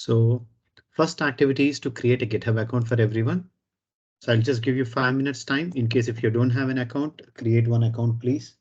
So first activity is to create a GitHub account for everyone. So I'll just give you 5 minutes time in case if you don't have an account, create one account, please.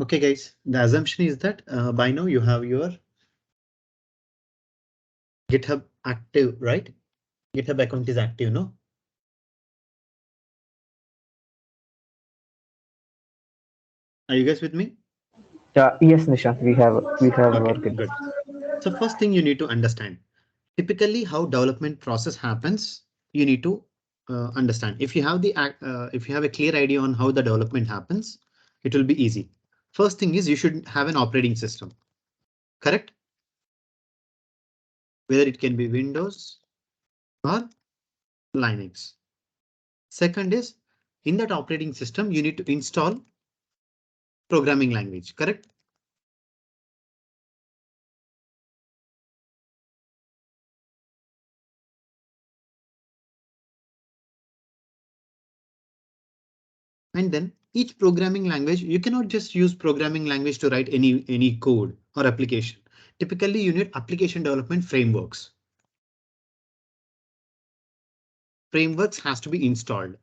Okay, guys, the assumption is that by now you have your GitHub active, right? GitHub account is active, no? Are you guys with me? Yes, Nishant, we have Okay, worked. good. So first thing you need to understand, typically how development process happens, you need to understand. If you have if you have a clear idea on how the development happens, it will be easy. First thing is you should have an operating system, correct? Whether it can be Windows or Linux. Second is in that operating system, you need to install programming language, correct? And then each programming language, you cannot just use programming language to write any code or application. Typically, you need application development frameworks. Frameworks has to be installed.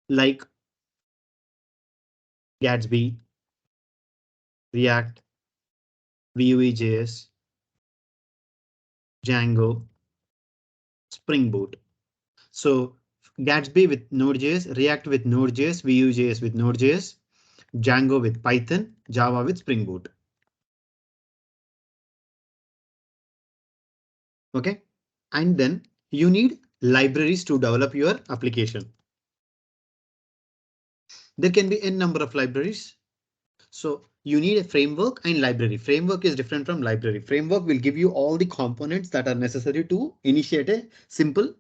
Like Gatsby, React, Vue.js, Django, Spring Boot. So Gatsby with Node.js, React with Node.js, Vue.js with Node.js, Django with Python, Java with Spring Boot. OK, and then you need libraries to develop your application. There can be n number of libraries. So you need a framework and library. Framework is different from library. Framework will give you all the components that are necessary to initiate a simple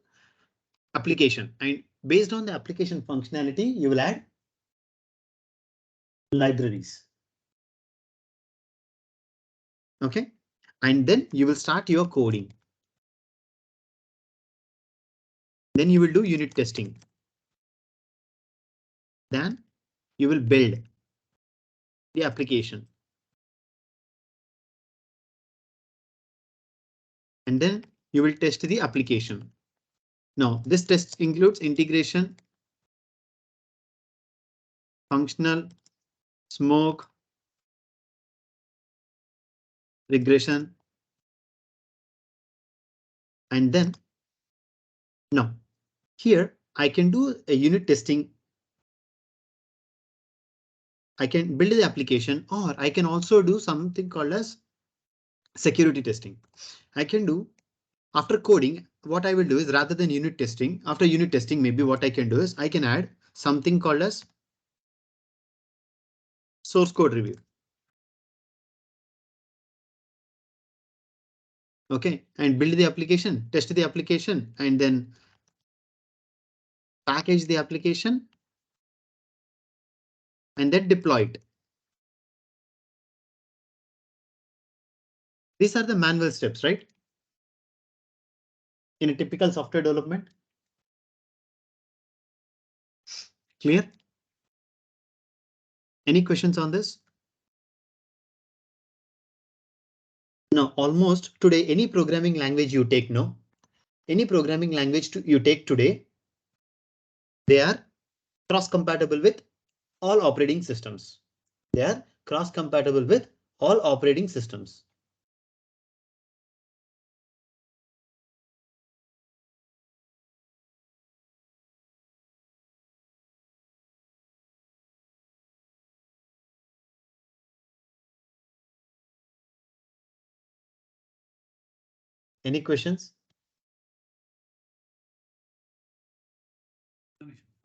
application. And based on the application functionality, you will add libraries. OK, and then you will start your coding. Then you will do unit testing. Then you will build the application. And then you will test the application. Now this test includes integration, functional, smoke, regression. And then now here I can do a unit testing. I can build the application, or I can also do something called as security testing. I can do after coding. What I will do is rather than unit testing, after unit testing, maybe what I can do is I can add something called as source code review. OK, and build the application, test the application, and then package the application and then deploy it. These are the manual steps, right? In a typical software development. Clear? Any questions on this? No, almost today, any programming language you take, no, any programming language you take today, they are cross-compatible with all operating systems. They are cross-compatible with all operating systems. Any questions?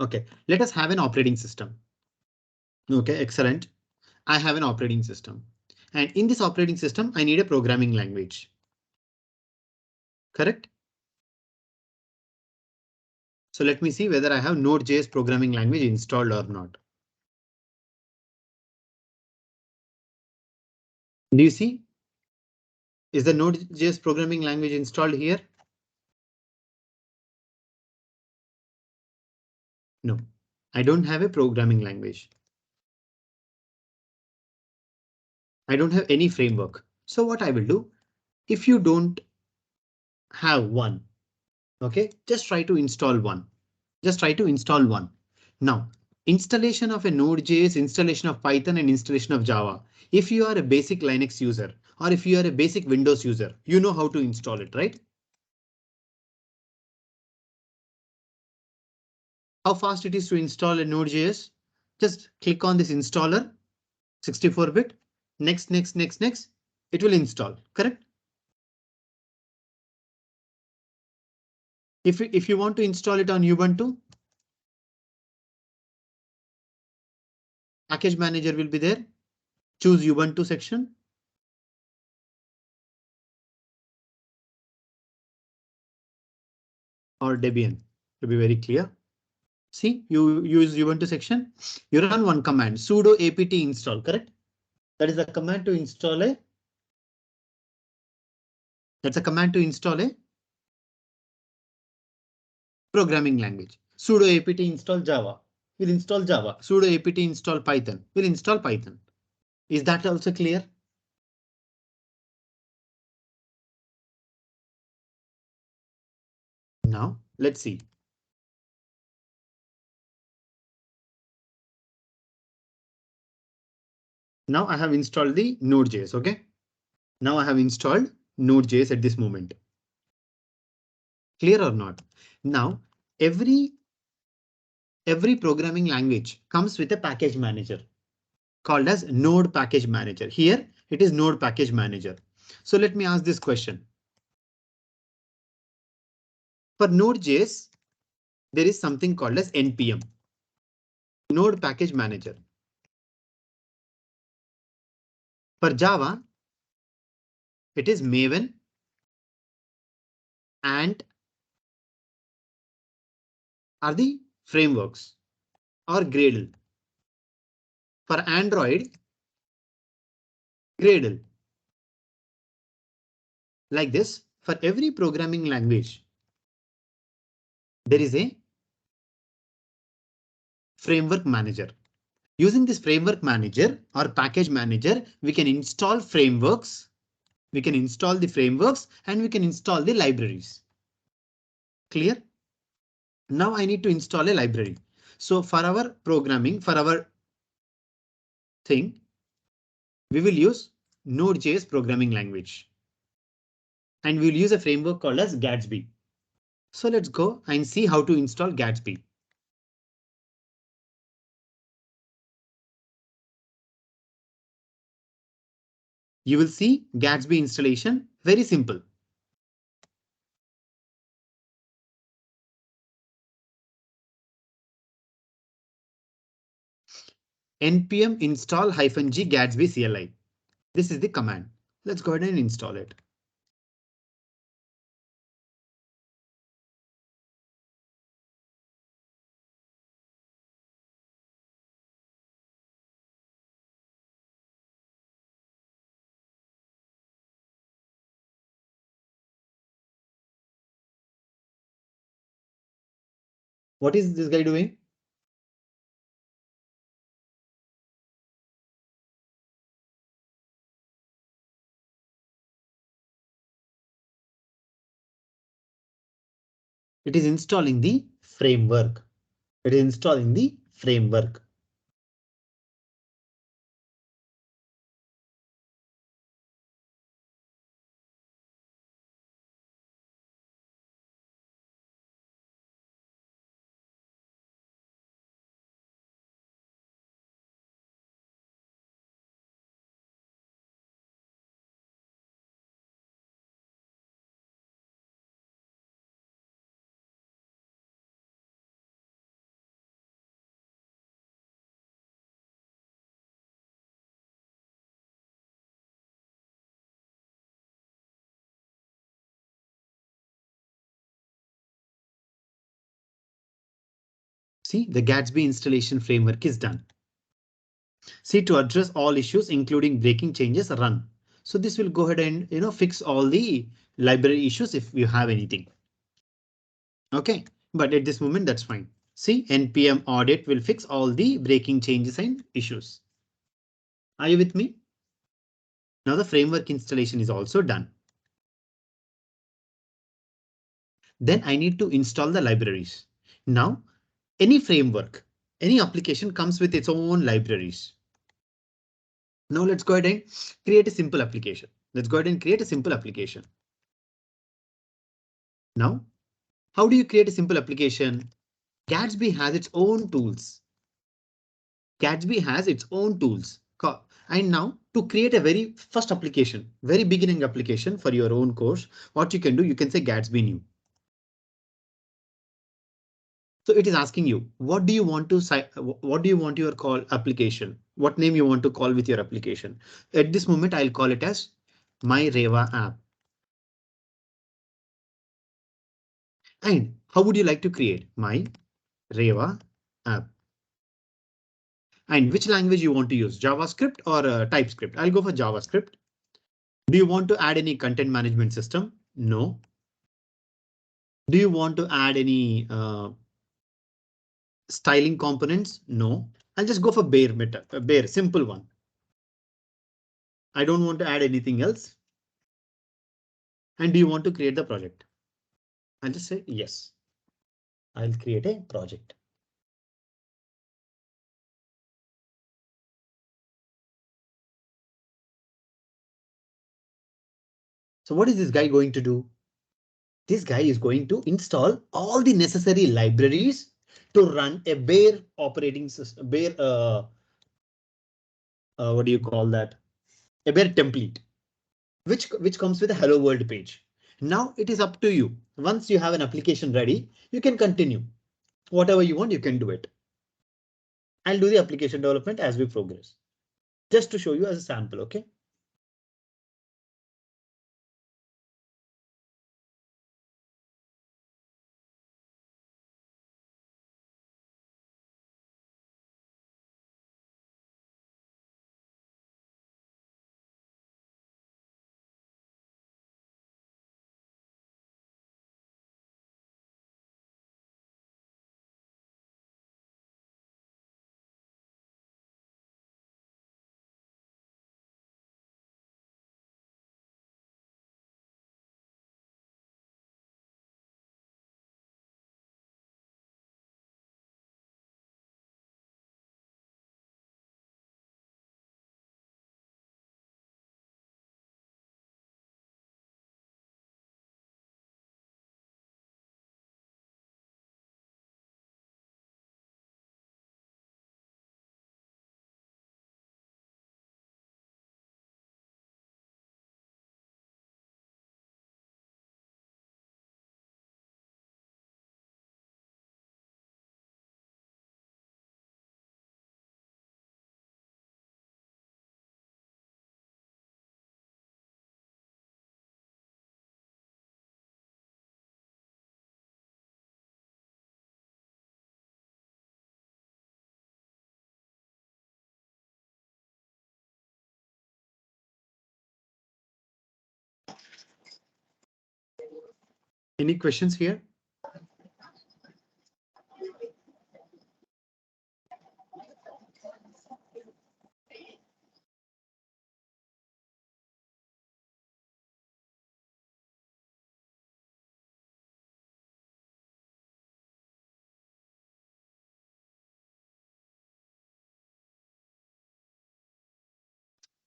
OK, let us have an operating system. OK, excellent. I have an operating system. And in this operating system, I need a programming language. Correct? So let me see whether I have Node.js programming language installed or not. Do you see? Is the Node.js programming language installed here? No, I don't have a programming language. I don't have any framework. So what I will do, if you don't have one, OK, just try to install one. Just try to install one. Now, Installation of a Node.js, installation of Python and installation of Java. If you are a basic Linux user or if you are a basic Windows user, you know how to install it, right? How fast it is to install a Node.js? Just click on this installer, 64-bit, next, next, next, next. It will install, correct? If you want to install it on Ubuntu, package manager will be there. Choose Ubuntu section. Or Debian to be very clear. See, you use Ubuntu section. You run one command sudo apt install, correct? That is a command to install a. That's a command to install a programming language. Sudo apt install Java. Will install Java. Sudo apt install Python. Will install Python. Is that also clear? Now let's see. Now I have installed the Node.js. OK, now I have installed Node.js at this moment. Clear or not? Now every programming language comes with a package manager called as Node Package Manager. Here it is Node Package Manager. So let me ask this question. For Node.js, there is something called as NPM, Node Package Manager. For Java, it is Maven and are the frameworks or Gradle. For Android, Gradle. Like this, for every programming language, there is a framework manager. Using this framework manager or package manager, we can install frameworks. We can install the frameworks and we can install the libraries. Clear? Now I need to install a library. So for our programming, for our thing, we will use Node.js programming language. And we'll use a framework called as Gatsby. So let's go and see how to install Gatsby. You will see Gatsby installation, very simple. npm install -g Gatsby CLI. This is the command. Let's go ahead and install it. What is this guy doing? It is installing the framework. It is installing the framework. See, the Gatsby installation framework is done. See, to address all issues, including breaking changes, run. So this will go ahead and fix all the library issues if you have anything. OK, but at this moment, that's fine. See, npm audit will fix all the breaking changes and issues. Are you with me? Now the framework installation is also done. Then I need to install the libraries. Now, any framework Any application comes with its own libraries. Now let's go ahead and create a simple application. Let's go ahead and create a simple application. Now, how do you create a simple application? Gatsby has its own tools. Gatsby has its own tools. And now to create a very first application, very beginning application for your own course, what you can do, you can say Gatsby new. So it is asking you, what do you want to what do you want your call application? What name you want to call with your application? At this moment, I'll call it as my Reva app. And how would you like to create my Reva app? And which language you want to use, JavaScript or TypeScript? I'll go for JavaScript. Do you want to add any content management system? No. Do you want to add any styling components? No. I'll just go for bare meta, bare simple one. I don't want to add anything else. And do you want to create the project? I'll just say yes. I'll create a project. So what is this guy going to do? This guy is going to install all the necessary libraries to run a bare operating system, bare, what do you call that? A bare template, which comes with a hello world page. Now it is up to you. Once you have an application ready, you can continue. Whatever you want, you can do it. I'll do the application development as we progress. Just to show you as a sample, okay? Any questions here?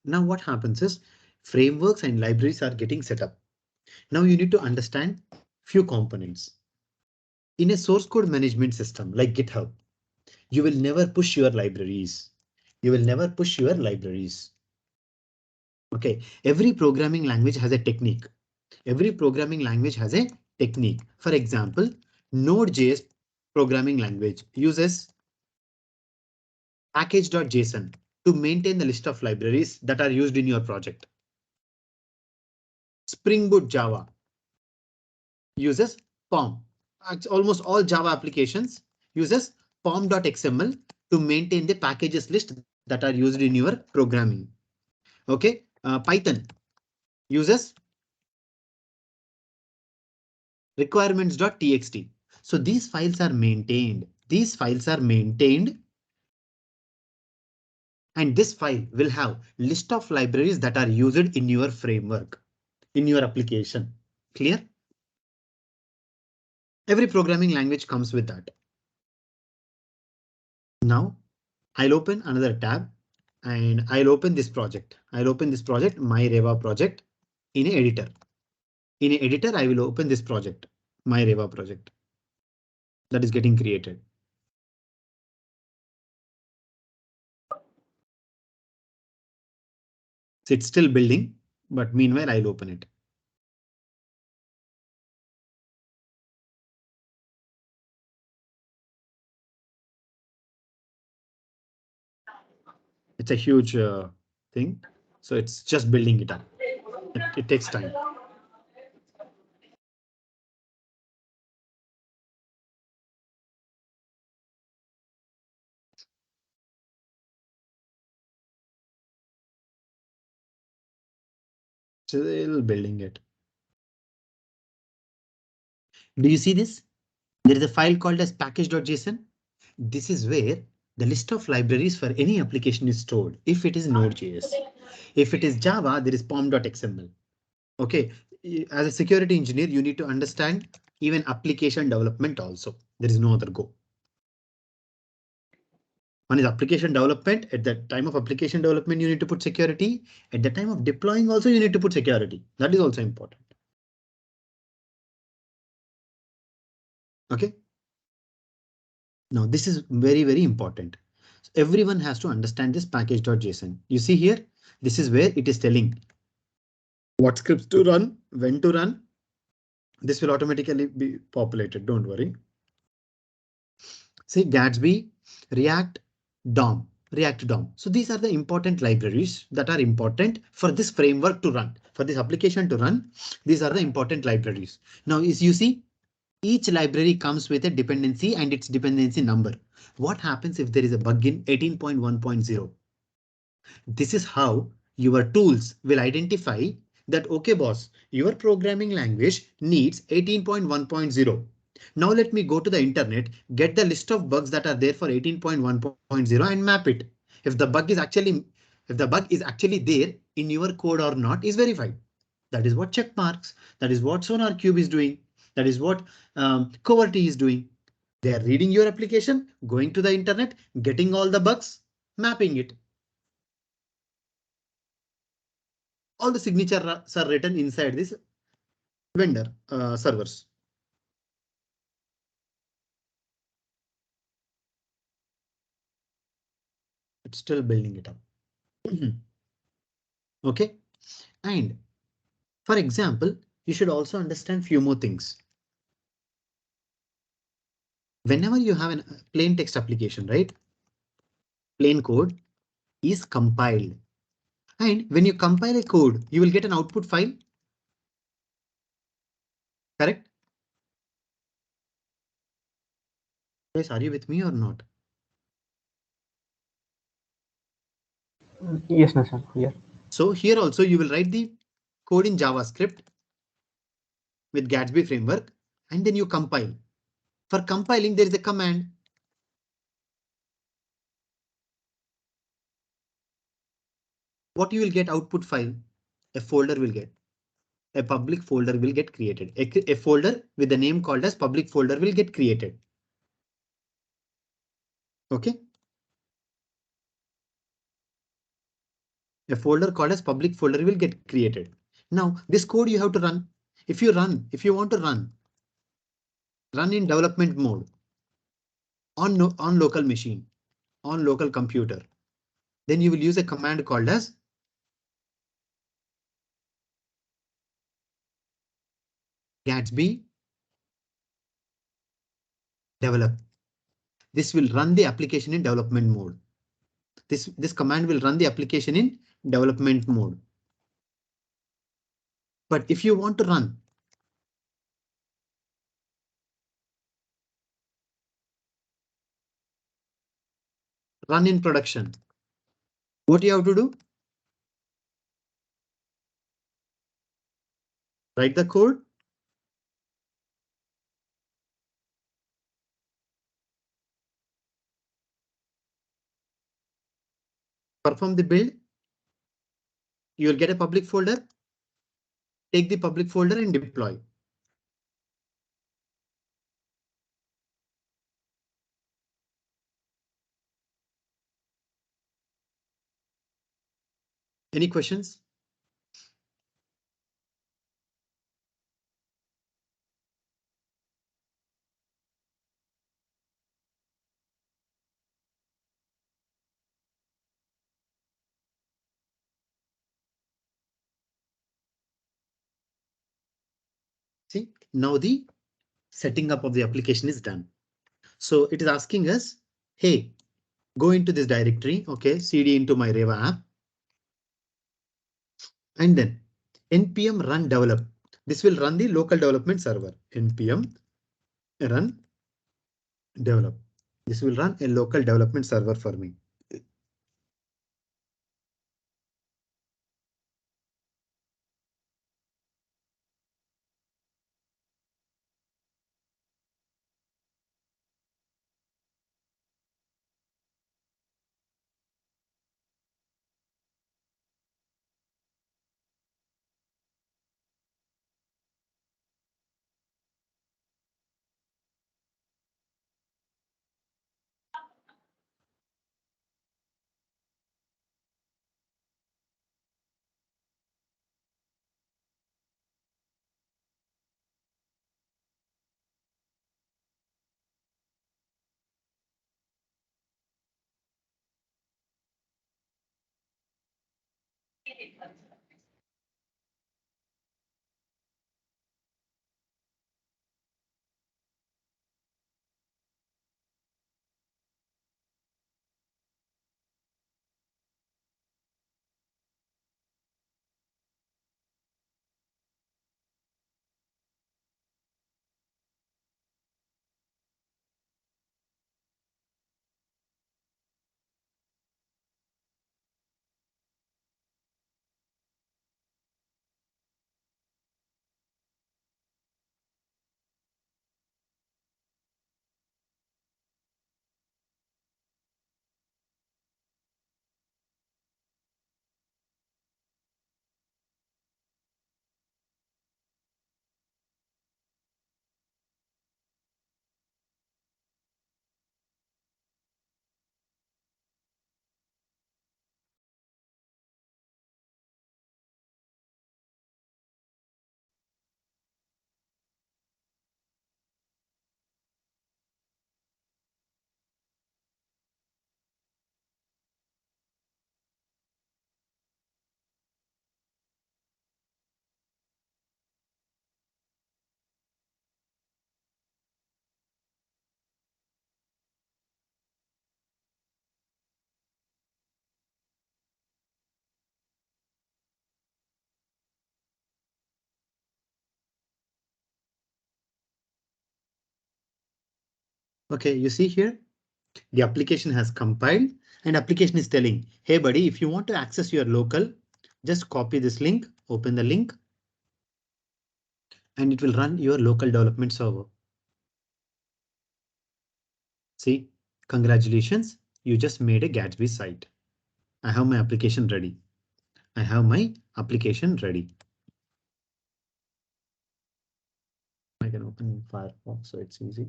Now what happens is frameworks and libraries are getting set up. Now you need to understand few components. In a source code management system like GitHub, you will never push your libraries. You will never push your libraries. Okay, every programming language has a technique. Every programming language has a technique. For example, Node.js programming language uses package.json to maintain the list of libraries that are used in your project. Spring Boot Java uses POM. Almost all Java applications uses pom.xml to maintain the packages list that are used in your programming. Okay, Python uses requirements.txt. So these files are maintained. These files are maintained. And this file will have list of libraries that are used in your framework, in your application. Clear? Every programming language comes with that. Now I'll open another tab and I'll open this project. I'll open this project, my Reva project in an editor. In an editor, I will open this project, my Reva project that is getting created. So it's still building, but meanwhile, I'll open it. It's a huge thing. So it's just building it up. It takes time. Still building it. Do you see this? There is a file called as package.json. This is where the list of libraries for any application is stored. If it is Node.js, if it is Java, there is pom.xml. OK, as a security engineer, you need to understand even application development also. There is no other go. One is application development. At the time of application development, you need to put security. At the time of deploying also, you need to put security. That is also important. OK. Now, this is very, very important. So everyone has to understand this package.json. You see here, this is where it is telling what scripts to run, when to run. This will automatically be populated. Don't worry. Say Gatsby, React, DOM, React DOM. So these are the important libraries that are important for this framework to run, for this application to run. These are the important libraries. Now, as you see, each library comes with a dependency and its dependency number. What happens if there is a bug in 18.1.0? This is how your tools will identify that, OK, boss, your programming language needs 18.1.0. Now let me go to the internet, get the list of bugs that are there for 18.1.0 and map it. If the bug is actually there in your code or not is verified. That is what check marks. That is what SonarQube is doing. That is what Coverty is doing. They are reading your application, going to the internet, getting all the bugs, mapping it. All the signatures are written inside this vendor servers. It's still building it up. OK. And for example, you should also understand few more things. Whenever you have a plain text application, right? Plain code is compiled. And when you compile a code, you will get an output file. Correct? Guys, are you with me or not? Yes, Nishan. Yeah. So here also you will write the code in JavaScript with Gatsby framework and then you compile. For compiling, there is a command. What you will get output file, a folder will get. A public folder will get created. A folder with the name called as public folder will get created. OK. A folder called as public folder will get created. Now this code you have to run. If you want to run in development mode on local machine, on local computer, then you will use a command called as Gatsby develop. This will run the application in development mode. This command will run the application in development mode. But if you want to run in production, what you have to do? Write the code. Perform the build. You will get a public folder. Take the public folder and deploy. Any questions? See, now the setting up of the application is done. So it is asking us, hey, go into this directory, okay, cd into my Reva app, and then npm run develop. This will run the local development server. Npm run develop. This will run a local development server for me. Okay, you see here, the application has compiled and application is telling, hey buddy, if you want to access your local, just copy this link, open the link, and it will run your local development server. See, congratulations, you just made a Gatsby site. I have my application ready. I have my application ready. I can open Firefox, so it's easy.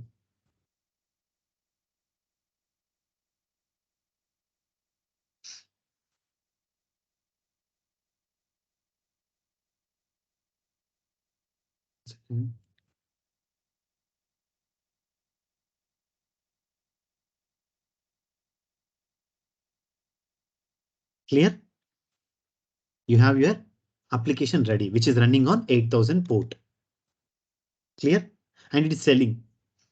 Clear? You have your application ready, which is running on 8000 port. Clear? And it is selling.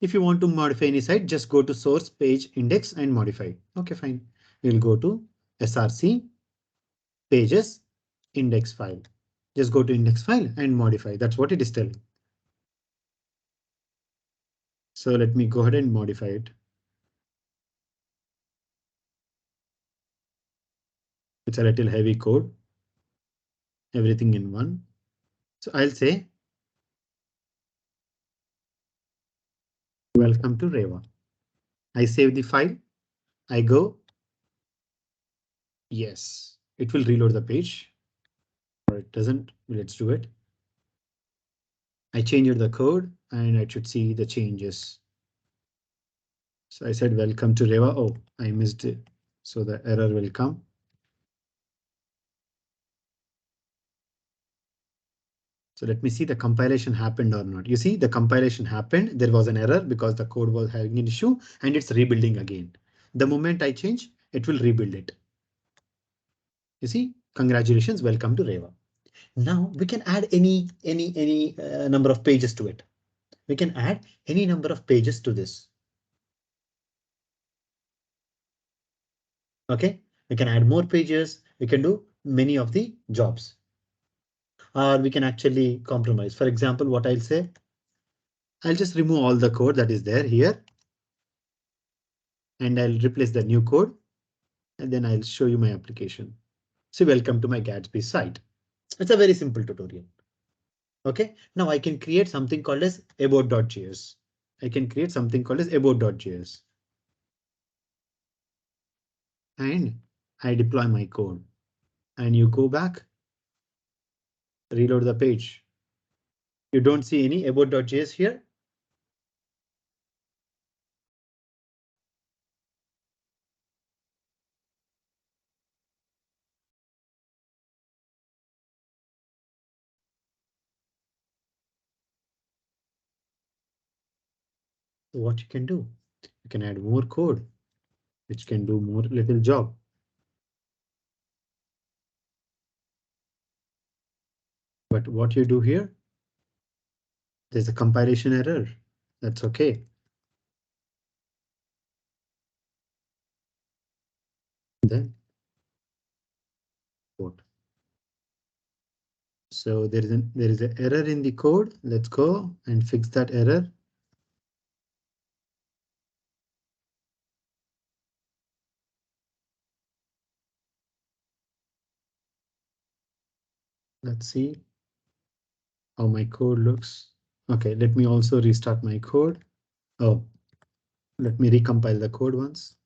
If you want to modify any site, just go to source page index and modify. Okay, fine. We'll go to src pages index file. Just go to index file and modify. That's what it is telling. So let me go ahead and modify it. It's a little heavy code. Everything in one. So I'll say, welcome to Reva. I save the file. I go. Yes, it will reload the page. Or it doesn't. Let's do it. I changed the code and I should see the changes. So I said, welcome to Reva. Oh, I missed it. So the error will come. So let me see the compilation happened or not. You see the compilation happened. There was an error because the code was having an issue and it's rebuilding again. The moment I change, it will rebuild it. You see, congratulations, welcome to Reva. Now we can add any number of pages to it. We can add any number of pages to this. Okay, we can add more pages. We can do many of the jobs. Or we can actually compromise. For example, what I'll say, I'll just remove all the code that is there here. And I'll replace the new code. And then I'll show you my application. So welcome to my Gatsby site. It's a very simple tutorial. OK, now I can create something called as about.js. I can create something called as about.js. And I deploy my code. And you go back, reload the page. You don't see any about.js here. So what you can do, you can add more code, which can do more little job. But what you do here, there's a compilation error. That's OK. Then what? So there is an error in the code. Let's go and fix that error. Let's see how my code looks. OK, let me also restart my code. Oh, let me recompile the code once.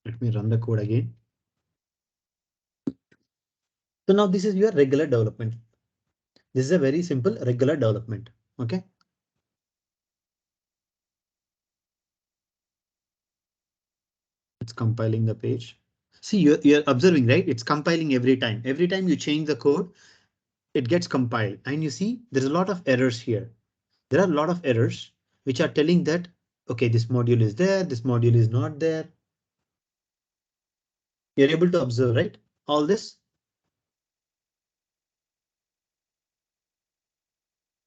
Let me run the code again. So now this is your regular development. This is a very simple regular development. OK. It's compiling the page. See, you're observing, right? It's compiling every time. Every time you change the code, it gets compiled. And you see, there's a lot of errors here. There are a lot of errors which are telling that, OK, this module is there, this module is not there. You're able to observe, right? All this.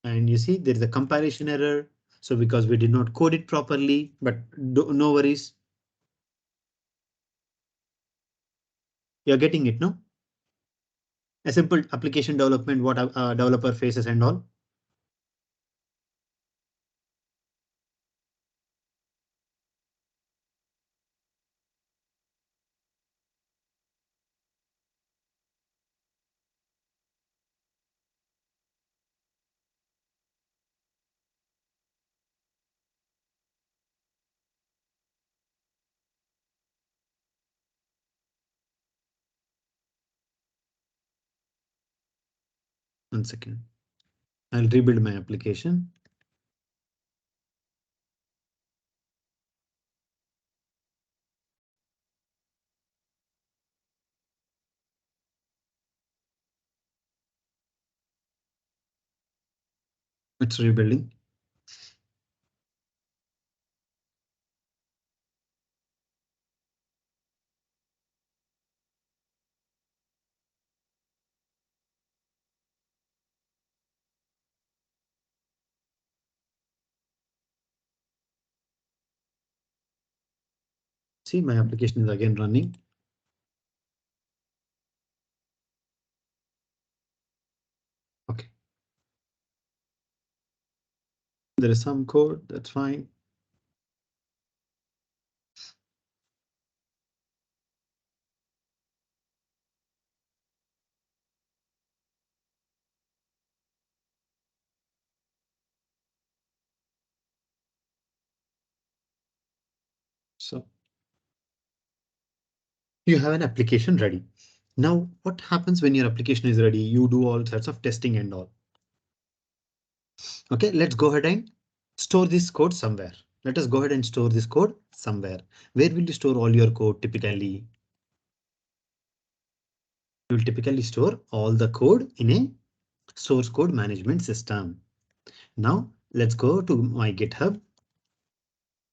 And you see, there is a compilation error. So because we did not code it properly, but no worries. You're getting it, no? A simple application development, what a developer faces and all. One second. I'll rebuild my application. It's rebuilding. See, my application is again running. OK. There is some code, that's fine. So you have an application ready. Now, what happens when your application is ready? You do all sorts of testing and all. Okay, let's go ahead and store this code somewhere. Let us go ahead and store this code somewhere. Where will you store all your code typically? You will typically store all the code in a source code management system. Now let's go to my GitHub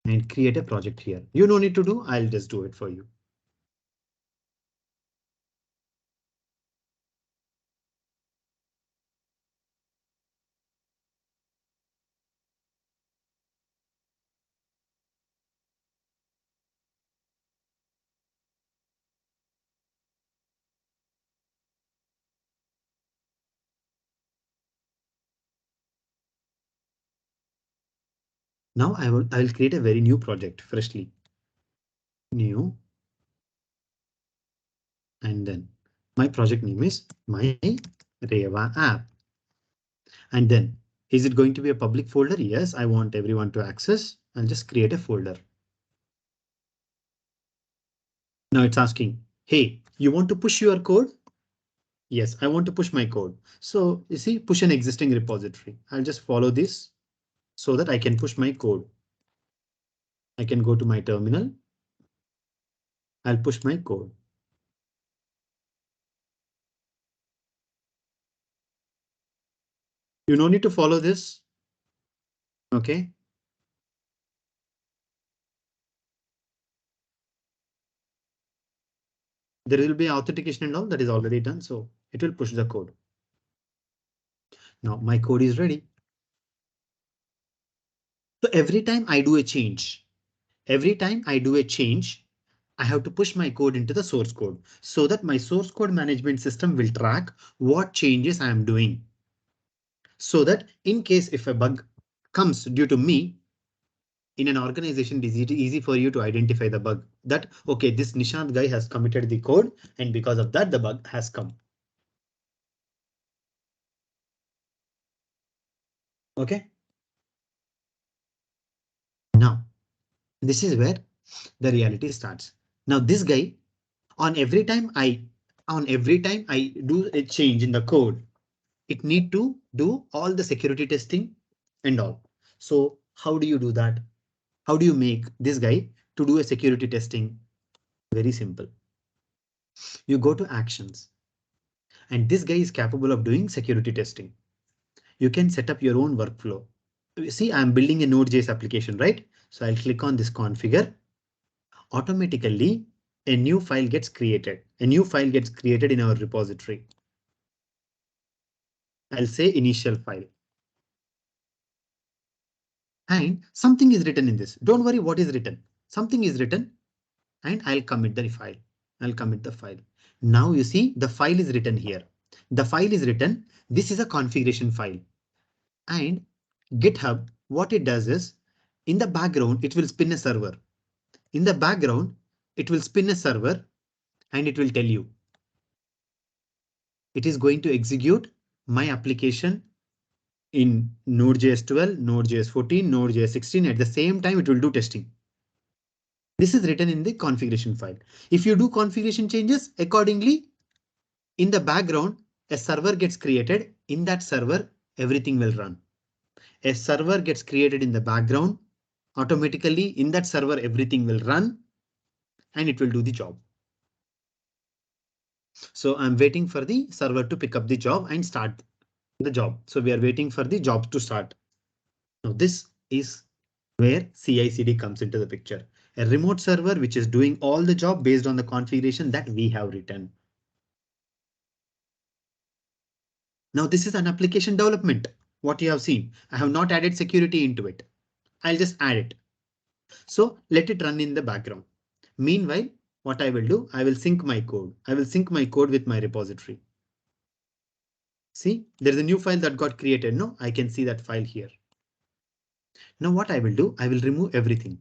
and create a project here. You don't need to do, I'll just do it for you. Now I will create a very new project freshly. New. And then my project name is my Reva app. And then is it going to be a public folder? Yes, I want everyone to access. I'll just create a folder. Now it's asking, hey, you want to push your code? Yes, I want to push my code. So you see, push an existing repository. I'll just follow this so that I can push my code. I can go to my terminal. I'll push my code. You no need to follow this. OK. There will be authentication and all that is already done. So it will push the code. Now my code is ready. So every time I do a change, I have to push my code into the source code so that my source code management system will track what changes I am doing. So that in case if a bug comes due to me in an organization, it is easy for you to identify the bug that, OK, this Nishant guy has committed the code and because of that, the bug has come. OK. Now, this is where the reality starts. Now, this guy on every time I do a change in the code, it need to do all the security testing and all. So how do you do that? How do you make this guy to do a security testing? Very simple. You go to actions and this guy is capable of doing security testing. You can set up your own workflow. See, I'm building a Node.js application, right? So I'll click on this configure. Automatically, a new file gets created. A new file gets created in our repository. I'll say initial file. And something is written in this. Don't worry what is written. Something is written and I'll commit the file. I'll commit the file. Now you see the file is written here. The file is written. This is a configuration file. And GitHub, what it does is in the background, it will spin a server. In the background, it will spin a server and it will tell you it is going to execute my application in Node.js 12, Node.js 14, Node.js 16. At the same time, it will do testing. This is written in the configuration file. If you do configuration changes accordingly, in the background, a server gets created. In that server, everything will run. A server gets created in the background. Automatically, in that server, everything will run and it will do the job. So I'm waiting for the server to pick up the job and start the job. So we are waiting for the job to start. Now this is where CI/CD comes into the picture. A remote server which is doing all the job based on the configuration that we have written. Now this is an application development. What you have seen, I have not added security into it. I'll just add it. So let it run in the background. Meanwhile, what I will do, I will sync my code. I will sync my code with my repository. See, there's a new file that got created. No, I can see that file here. Now what I will do, I will remove everything.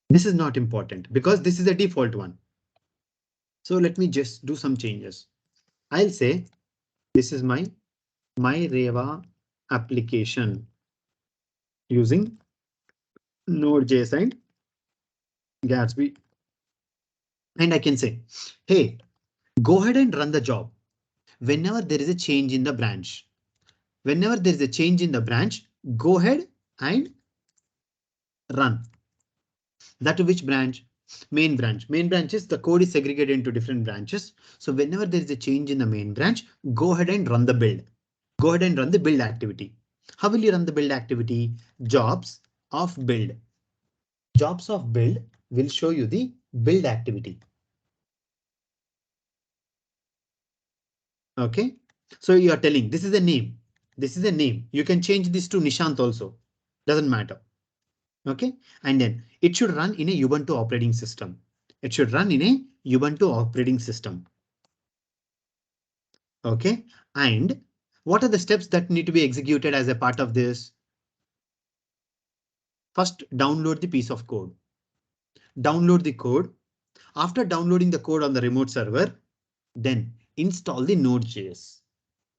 This is not important because this is a default one. So let me just do some changes. I'll say this is my Reva application using Node.js and Gatsby. And I can say, hey, go ahead and run the job. Whenever there is a change in the branch, Whenever there is a change in the branch, go ahead and run. That to which branch? Main branch. Main branches, the code is segregated into different branches. So whenever there is a change in the main branch, go ahead and run the build. Go ahead and run the build activity. How will you run the build activity? Jobs of build. Jobs of build will show you the build activity. Okay. So you are telling this is a name. This is a name. You can change this to Nishant also. Doesn't matter. Okay. And then it should run in a Ubuntu operating system. It should run in a Ubuntu operating system. Okay. And what are the steps that need to be executed as a part of this? First, download the piece of code. Download the code. After downloading the code on the remote server, then install the Node.js.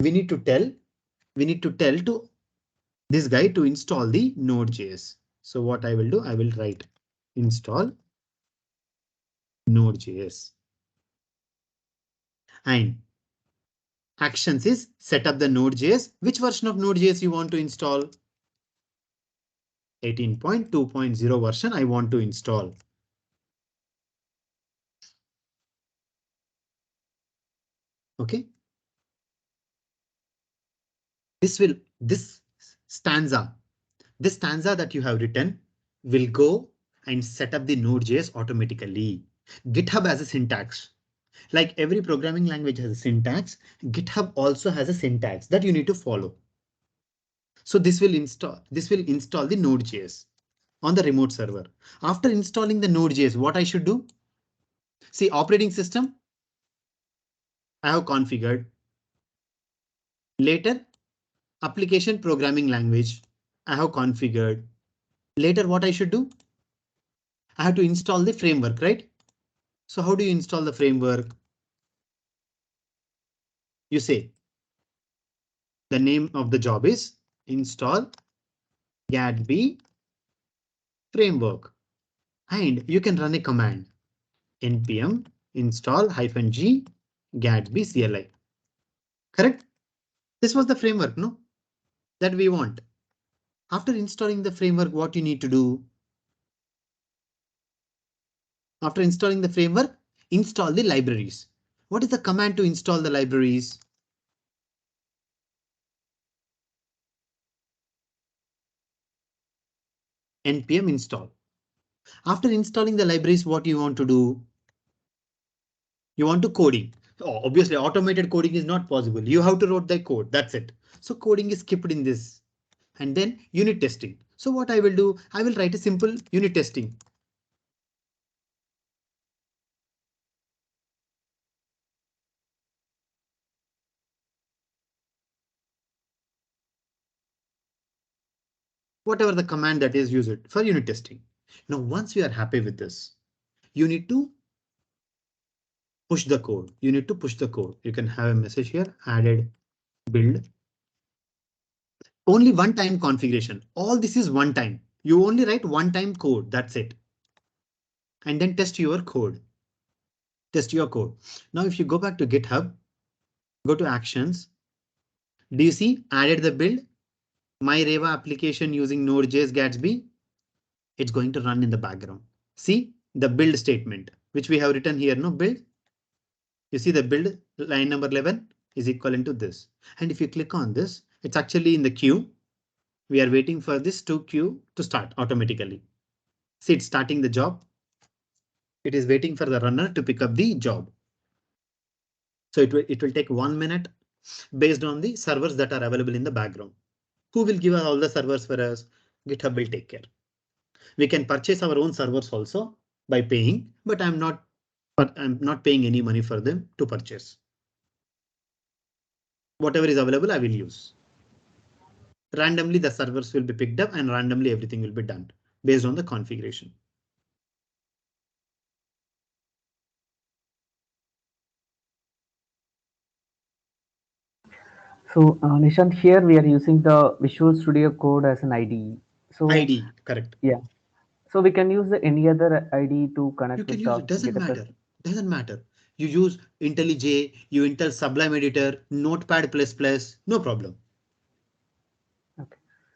We need to tell to this guy to install the Node.js. So what I will do, I will write install Node.js. And actions is set up the Node.js. Which version of Node.js you want to install? 18.2.0 version I want to install. Okay. This stanza that you have written will go and set up the Node.js automatically. GitHub has a syntax. Like every programming language has a syntax, GitHub also has a syntax that you need to follow. So this will install the Node.js on the remote server. After installing the Node.js, what I should do? See, operating system I have configured. Later, application programming language I have configured. Later, what I should do? I have to install the framework, right? So how do you install the framework? You say the name of the job is install Gatsby framework, and you can run a command npm install -g Gatsby CLI. Correct? This was the framework, no? That we want. After installing the framework, what you need to do? After installing the framework, install the libraries. What is the command to install the libraries? Npm install. After installing the libraries, what you want to do? You want to coding. Oh, obviously, automated coding is not possible. You have to write the code. That's it. So coding is skipped in this. And then unit testing. So what I will do, I will write a simple unit testing. Whatever the command that is used for unit testing. Now, once you are happy with this, you need to push the code. You need to push the code. You can have a message here, added build. Only one time configuration. All this is one time. You only write one time code. That's it. And then test your code. Test your code. Now, if you go back to GitHub, go to actions. Do you see added the build? My Reva application using Node.js Gatsby. It's going to run in the background. See the build statement, which we have written here, no build. You see the build line number 11 is equivalent to this. And if you click on this, it's actually in the queue. We are waiting for this to queue to start automatically. See, it's starting the job. It is waiting for the runner to pick up the job. So it will take 1 minute based on the servers that are available in the background. Who will give us all the servers for us? GitHub will take care. We can purchase our own servers also by paying, but I'm not paying any money for them to purchase. Whatever is available, I will use. Randomly, the servers will be picked up and randomly everything will be done based on the configuration. So, Nishant, here we are using the Visual Studio Code as an IDE. So, ID, correct. yeah. So we can use any other IDE to You connect can with use the it, doesn't GitHub. matter. Doesn't matter. You use IntelliJ, you install Sublime Editor, Notepad++, no problem.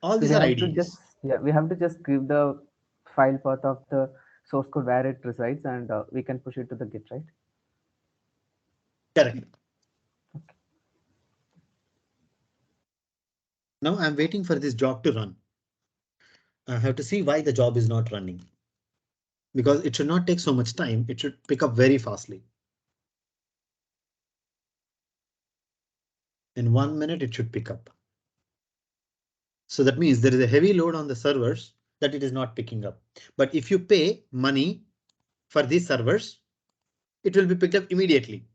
All So these we are have to just, IDEs. yeah, we have to just give the file path of the source code where it resides, and we can push it to the Git, right? Correct. Now I'm waiting for this job to run. I have to see why the job is not running. Because it should not take so much time. It should pick up very fastly. In 1 minute, it should pick up. So that means there is a heavy load on the servers that it is not picking up. But if you pay money for these servers, it will be picked up immediately.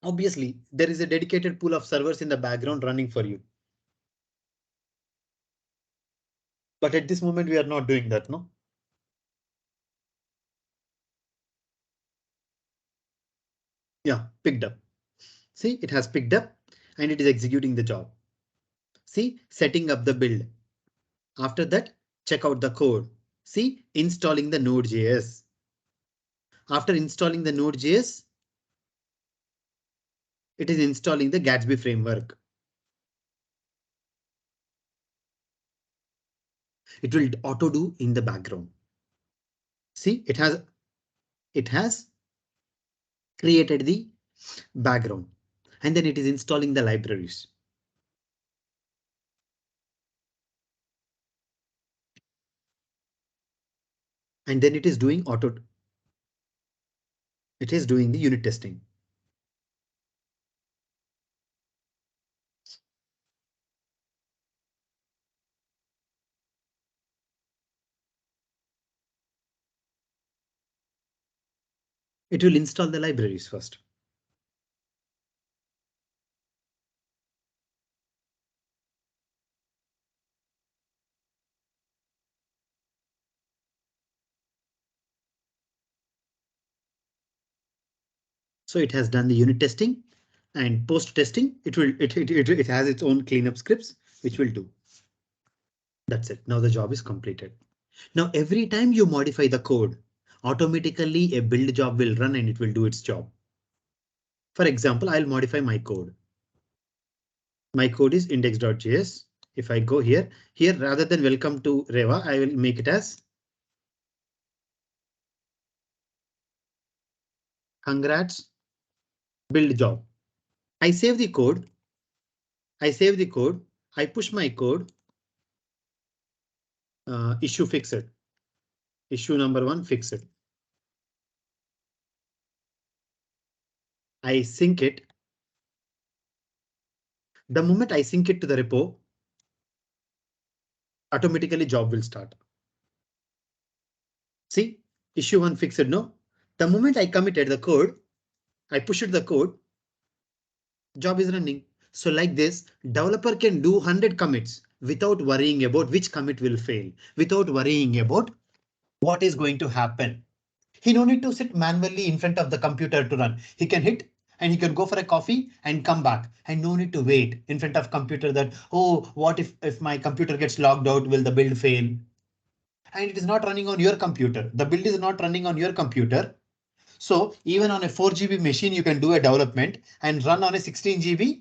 Obviously, there is a dedicated pool of servers in the background running for you. But at this moment, we are not doing that, no? Yeah, picked up. See, it has picked up and it is executing the job. See, setting up the build. After that, check out the code. See, installing the Node.js. After installing the Node.js, it is installing the Gatsby framework. It will auto do in the background. See, it has created the background and then it is installing the libraries. And then it is doing it is doing the unit testing. It will install the libraries first. So it has done the unit testing and post testing. It has its own cleanup scripts, which will do. That's it. Now the job is completed. Now every time you modify the code, automatically a build job will run and it will do its job. For example, I'll modify my code. My code is index.js. If I go here rather than welcome to Reva, I will make it as congrats build job. I save the code. I push my code. Issue fix it. Issue number 1 fix it. I sync it. The moment I sync it to the repo, automatically job will start. See, issue 1 fixed. No, the moment I committed the code, I pushed the code, job is running. So like this, developer can do 100 commits without worrying about which commit will fail, without worrying about what is going to happen. He no need to sit manually in front of the computer to run. He can hit and he can go for a coffee and come back and no need to wait in front of computer that, oh, what if my computer gets logged out, will the build fail? And it is not running on your computer. The build is not running on your computer. So even on a 4 GB machine, you can do a development and run on a 16 GB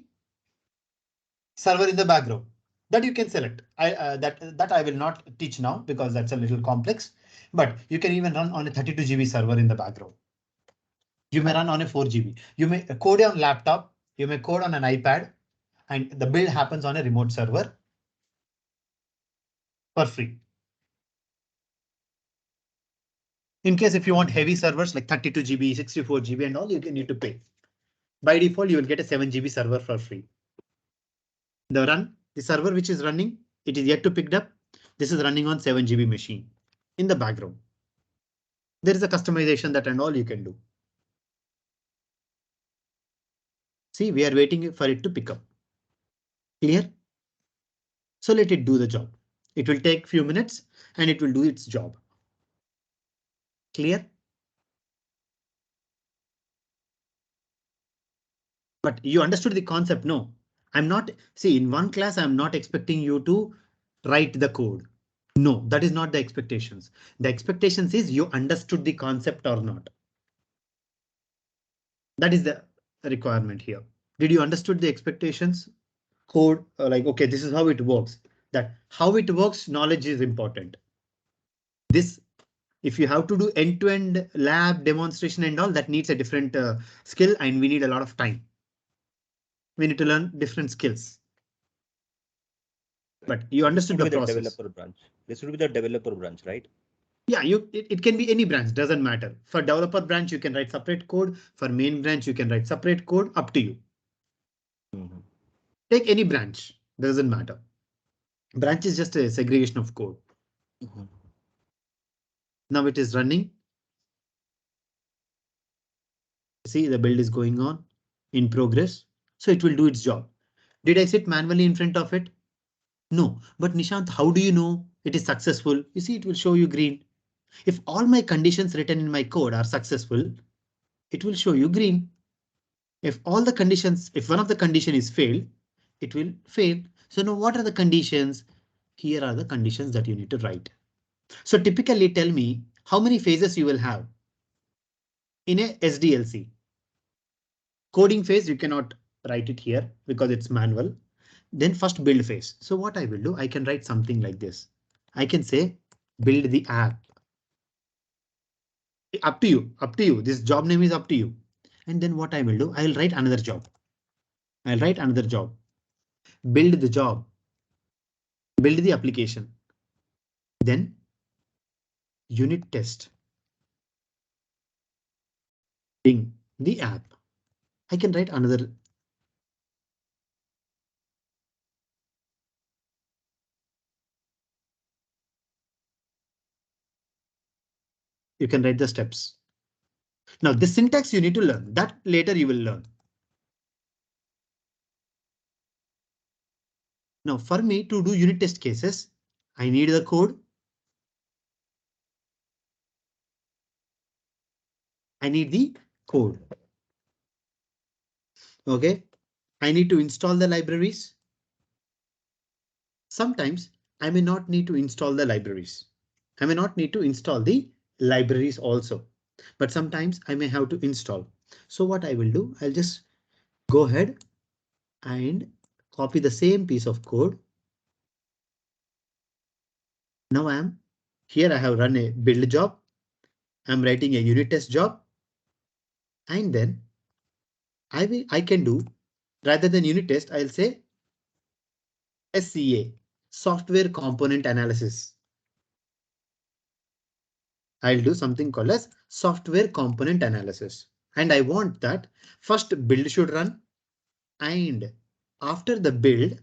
server in the background that you can select. That I will not teach now because that's a little complex, but you can even run on a 32 GB server in the background. You may run on a 4 GB. You may code on laptop. You may code on an iPad and the build happens on a remote server for free. In case if you want heavy servers like 32 GB, 64 GB and all, you can need to pay. By default, you will get a 7 GB server for free. The server which is running, it is yet to picked up. This is running on 7 GB machine in the background. There is a customization that and all you can do. See, we are waiting for it to pick up. Clear? So let it do the job. It will take few minutes and it will do its job. Clear? But you understood the concept? No, I'm not. See, in one class, I'm not expecting you to write the code. No, that is not the expectations. The expectations is you understood the concept or not. That is the requirement here. Did you understood the expectations? Code like, OK, this is how it works. that how it works, knowledge is important. This, if you have to do end-to-end lab demonstration and all, that needs a different skill, and we need a lot of time. We need to learn different skills. But you understood the process. Developer branch. This should be the developer branch, right? Yeah, it can be any branch, doesn't matter. For developer branch, you can write separate code. For main branch, you can write separate code, up to you. Take any branch, doesn't matter. Branch is just a segregation of code. Now it is running. See, the build is going on in progress. So it will do its job. Did I sit manually in front of it? No, but Nishant, how do you know it is successful? You see, it will show you green. If all my conditions written in my code are successful, it will show you green. If all the conditions, if one of the condition is failed, it will fail. So now what are the conditions? Here are the conditions that you need to write. So typically tell me how many phases you will have in a SDLC. Coding phase, you cannot write it here because it's manual. Then first build phase. So what I will do, I can write something like this. I can say build the app. Up to you, up to you. This job name is up to you. And then what I will do, I will write another job. I'll write another job. Build the job. Build the application. Then unit test. Building the app. I can write another. You can write the steps. Now this syntax you need to learn. That later you will learn. Now for me to do unit test cases, I need the code. I need the code. OK, I need to install the libraries. Sometimes I may not need to install the libraries. I may not need to install the libraries also, but sometimes I may have to install. So what I will do, I'll just go ahead and copy the same piece of code. Now I have run a build job. I'm writing a unit test job. And then I can do, rather than unit test, I'll say SCA, software component analysis. I'll do something called as software component analysis. And I want that first build should run. And after the build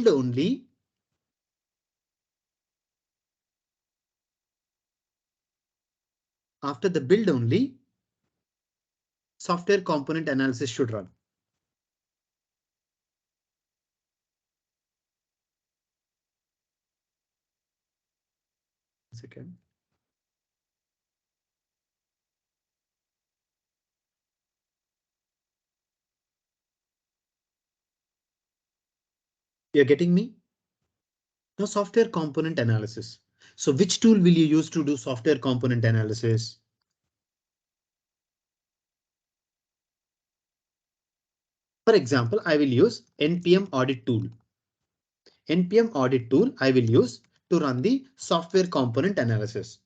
only, software component analysis should run. Second. You're getting me? Now software component analysis. So which tool will you use to do software component analysis? For example, I will use NPM audit tool. NPM audit tool I will use to run the software component analysis.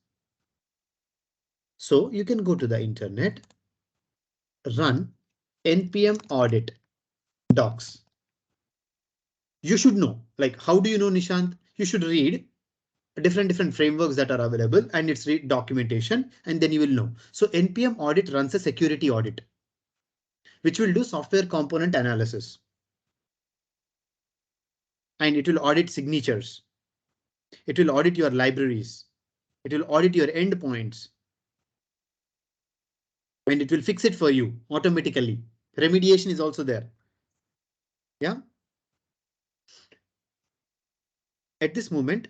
So you can go to the internet, run NPM audit docs. You should know, like, how do you know, Nishant? You should read different frameworks that are available and it's read documentation and then you will know. So NPM audit runs a security audit, which will do software component analysis. And it will audit signatures. It will audit your libraries. It will audit your endpoints. And it will fix it for you automatically. Remediation is also there. Yeah. At this moment,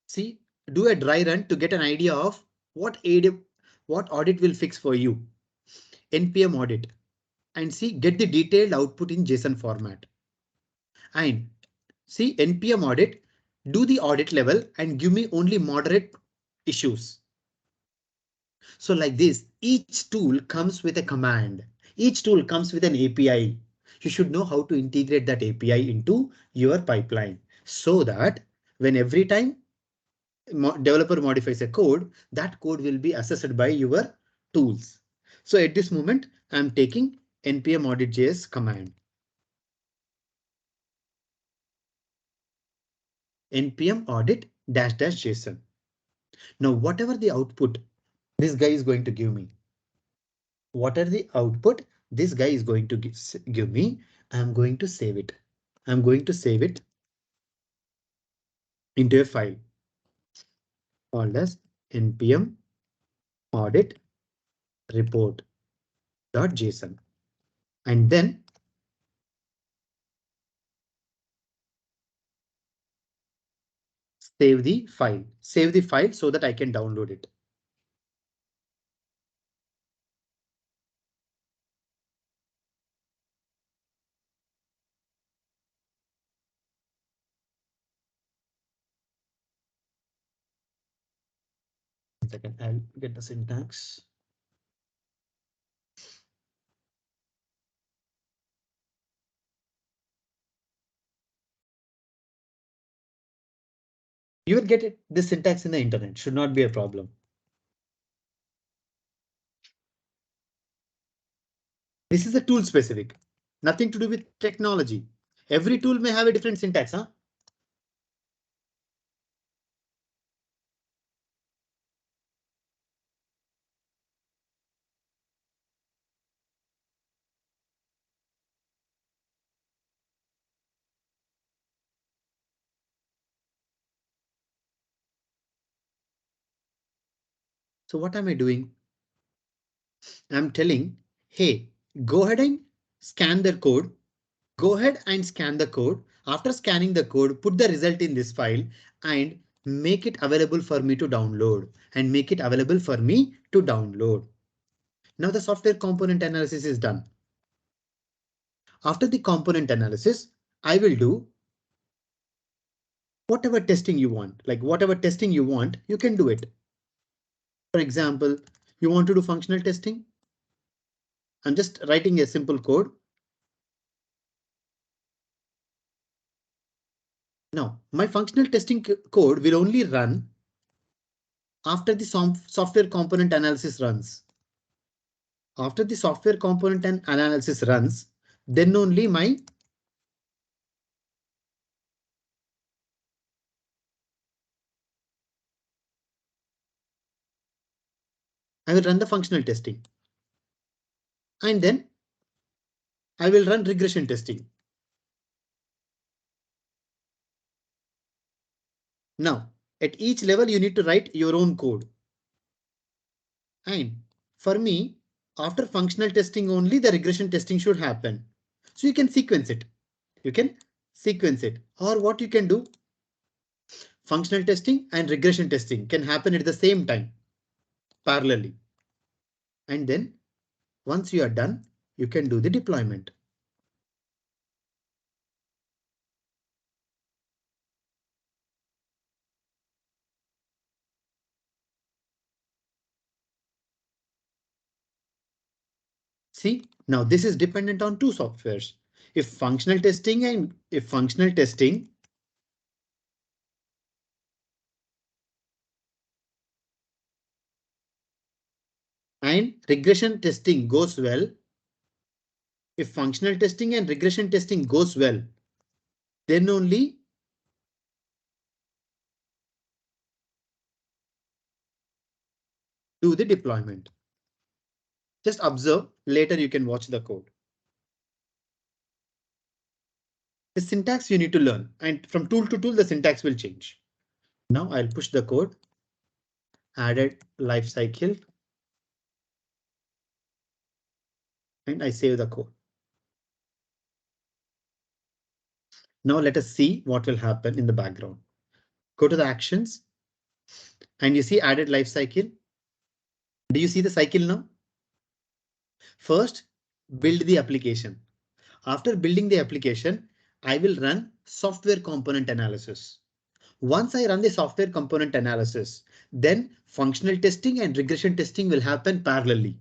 see, do a dry run to get an idea of what audit will fix for you. NPM audit, and see, get the detailed output in JSON format. And see, NPM audit, do the audit level and give me only moderate issues. So like this, each tool comes with a command. Each tool comes with an API. you should know how to integrate that API into your pipeline so that when every time developer modifies a code, that code will be assessed by your tools. So at this moment, I'm taking npm audit.js command. Npm audit -- JSON. Now, whatever the output this guy is going to give me, whatever the output this guy is going to give me, I'm going to save it. I'm going to save it into a file called as npm audit report.json. And then save the file. Save the file so that I can download it. One second, I'll get the syntax. You will get it, this syntax in the internet, should not be a problem. This is a tool specific, nothing to do with technology. Every tool may have a different syntax, huh? So what am I doing? I'm telling, hey, go ahead and scan the code. Go ahead and scan the code. After scanning the code, put the result in this file and make it available for me to download and make it available for me to download. Now the software component analysis is done. After the component analysis, I will do whatever testing you want, like whatever testing you want, you can do it. For example, you want to do functional testing. I'm just writing a simple code. Now, my functional testing code will only run after the software component analysis runs. After the software component and analysis runs, then only I will run the functional testing. And then I will run regression testing. Now, at each level, you need to write your own code. And for me, after functional testing only, the regression testing should happen. So you can sequence it. You can sequence it. Or what you can do, functional testing and regression testing can happen at the same time, parallelly. And then once you are done, you can do the deployment. See, now this is dependent on two softwares. If functional testing and regression testing goes well, if functional testing and regression testing goes well, then only do the deployment. Just observe, later you can watch the code. The syntax you need to learn, and from tool to tool, the syntax will change. Now I'll push the code, added lifecycle, and I save the code. Now let us see what will happen in the background. Go to the actions and you see added lifecycle. Do you see the cycle now? First, build the application. After building the application, I will run software component analysis. Once I run the software component analysis, then functional testing and regression testing will happen parallelly.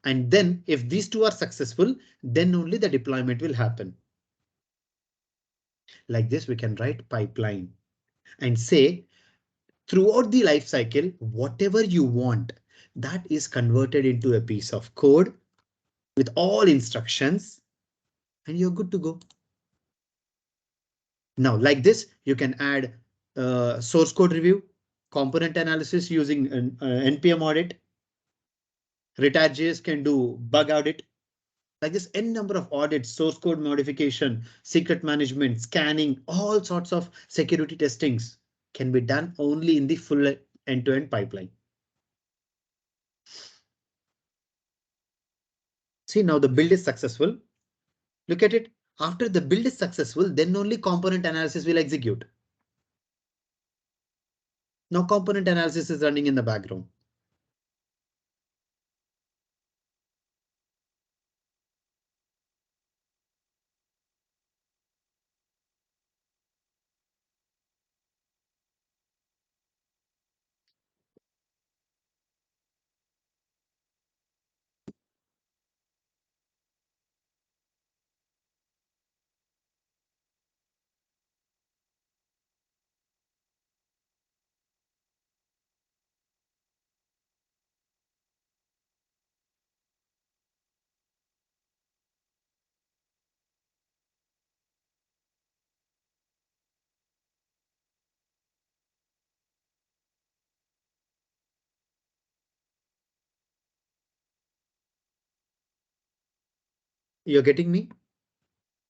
And then if these two are successful, then only the deployment will happen. Like this, we can write pipeline and say throughout the life cycle, whatever you want, that is converted into a piece of code with all instructions, and you're good to go. Now, like this, you can add source code review, component analysis using an NPM audit. Retired.js can do bug audit. Like this, n number of audits, source code modification, secret management, scanning, all sorts of security testings can be done only in the full end-to-end pipeline. See, now the build is successful. Look at it. After the build is successful, then only component analysis will execute. Now component analysis is running in the background. You're getting me?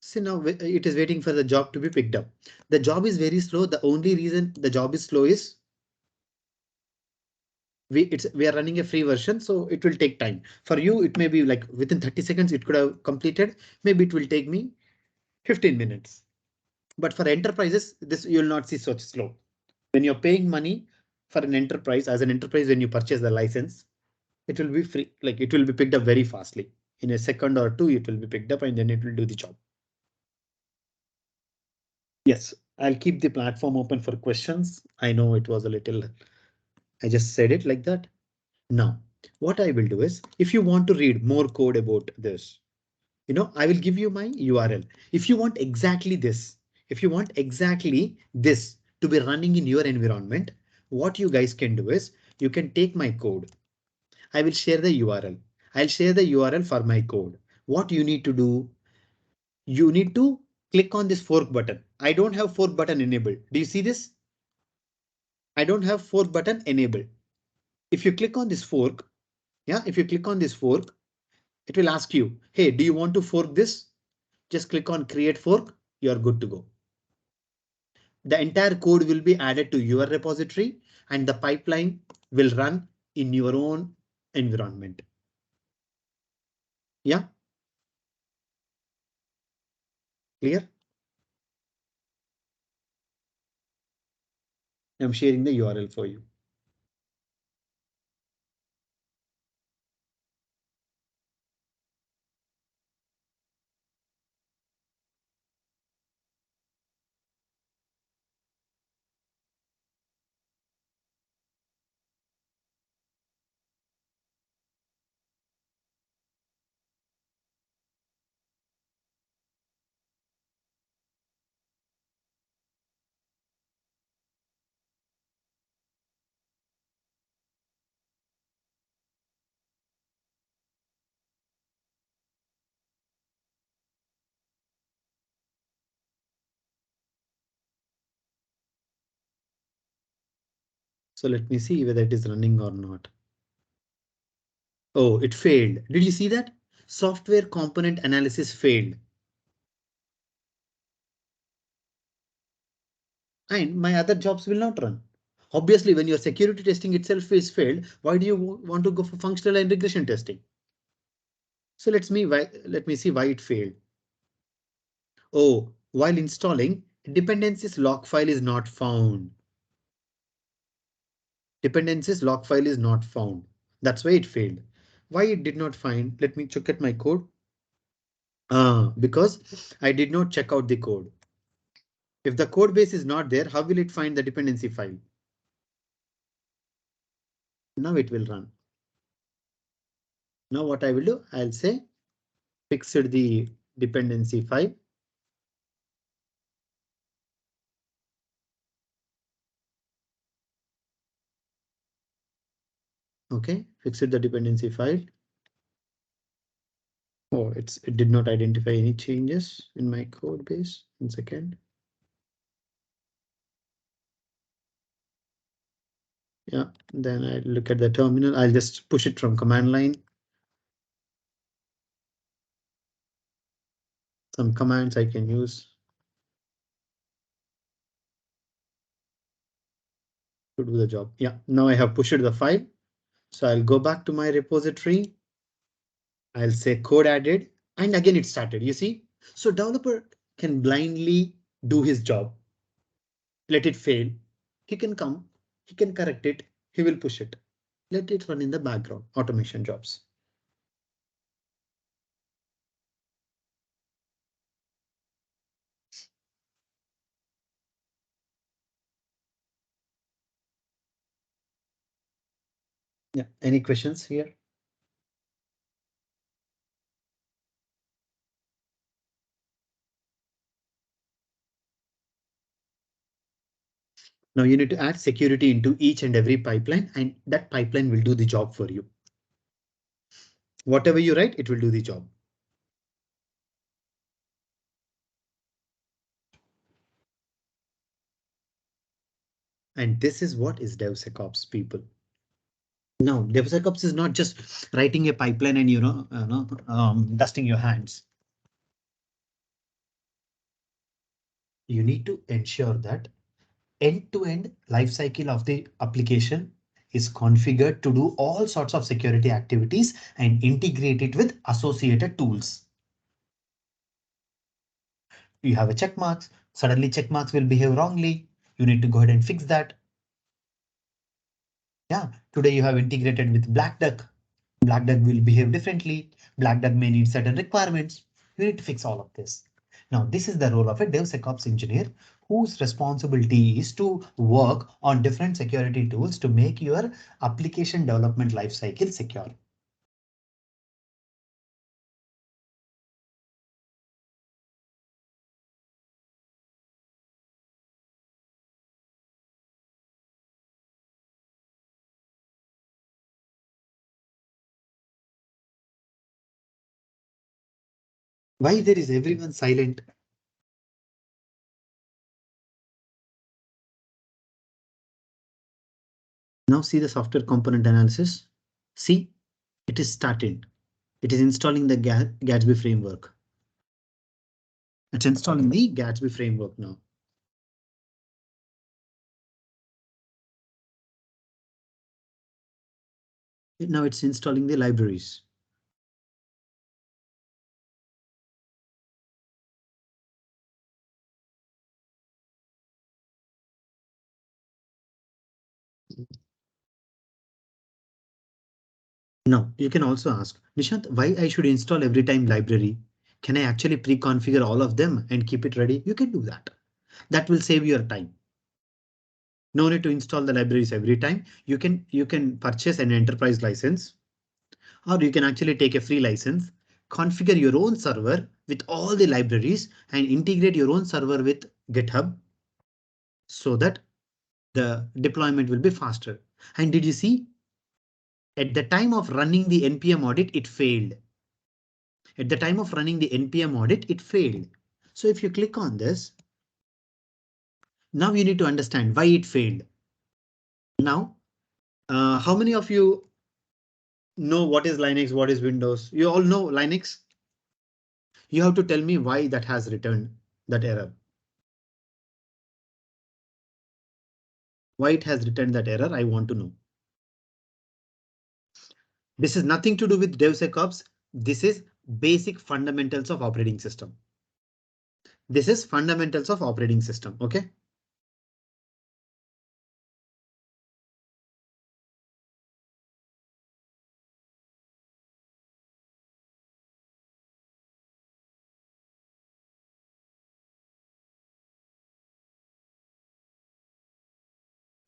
See, now it is waiting for the job to be picked up. The job is very slow. The only reason the job is slow is we are running a free version, so it will take time. For you, it may be like within 30 seconds it could have completed. Maybe it will take me 15 minutes. But for enterprises, this you will not see such slow. When you're paying money for an enterprise, as an enterprise, when you purchase the license, it will be free. Like it will be picked up very fastly. In a second or two, it will be picked up and then it will do the job. Yes, I'll keep the platform open for questions. I know it was a little, I just said it like that. Now, what I will do is, if you want to read more code about this, I will give you my URL. If you want exactly this, if you want exactly this to be running in your environment, what you guys can do is you can take my code. I will share the URL. I'll share the URL for my code. What you need to do, you need to click on this fork button. I don't have fork button enabled. Do you see this? I don't have fork button enabled. If you click on this fork, yeah, if you click on this fork, it will ask you, hey, do you want to fork this? Just click on create fork. You're good to go. The entire code will be added to your repository and the pipeline will run in your own environment. Yeah. Clear? I'm sharing the URL for you. So let me see whether it is running or not. Oh, it failed. Did you see that? Software component analysis failed. And my other jobs will not run. Obviously, when your security testing itself is failed, why do you want to go for functional and regression testing? So let me see why it failed. Oh, while installing, dependencies log file is not found. Dependencies log file is not found. That's why it failed. Why it did not find? Let me check at my code. Because I did not check out the code. If the code base is not there, how will it find the dependency file? Now it will run. Now what I will do, I'll say fixed the dependency 5. Okay, fixed the dependency file. Oh, it did not identify any changes in my code base. 1 second. Yeah, then I look at the terminal. I'll just push it from command line. Some commands I can use to do the job. Yeah, now I have pushed the file. So I'll go back to my repository. I'll say code added, and again it started. You see, so developer can blindly do his job. Let it fail. He can come, he can correct it, he will push it. Let it run in the background, automation jobs. Yeah, any questions here? Now you need to add security into each and every pipeline, and that pipeline will do the job for you. Whatever you write, it will do the job. And this is what is DevSecOps, people. Now, DevSecOps is not just writing a pipeline and dusting your hands. You need to ensure that end-to-end life cycle of the application is configured to do all sorts of security activities and integrate it with associated tools. You have a check marks, suddenly check marks will behave wrongly. You need to go ahead and fix that. Yeah, today you have integrated with Black Duck. Black Duck will behave differently. Black Duck may need certain requirements. You need to fix all of this. Now, this is the role of a DevSecOps engineer whose responsibility is to work on different security tools to make your application development lifecycle secure. Why there is everyone silent? Now see the software component analysis. See, it is started. It is installing the Gatsby framework. It's installing the Gatsby framework now. Now it's installing the libraries. Now you can also ask, Nishant, why I should install every time library? Can I actually pre-configure all of them and keep it ready? You can do that. That will save your time. No need to install the libraries every time. You can purchase an enterprise license, or you can actually take a free license, configure your own server with all the libraries and integrate your own server with GitHub so that the deployment will be faster. And did you see at the time of running the NPM audit, it failed. At the time of running the NPM audit, it failed. So if you click on this, now you need to understand why it failed. Now, how many of you know what is Linux, what is Windows? You all know Linux. You have to tell me why that has returned that error. Why it has returned that error, I want to know. This is nothing to do with DevSecOps. This is basic fundamentals of operating system. This is fundamentals of operating system. OK.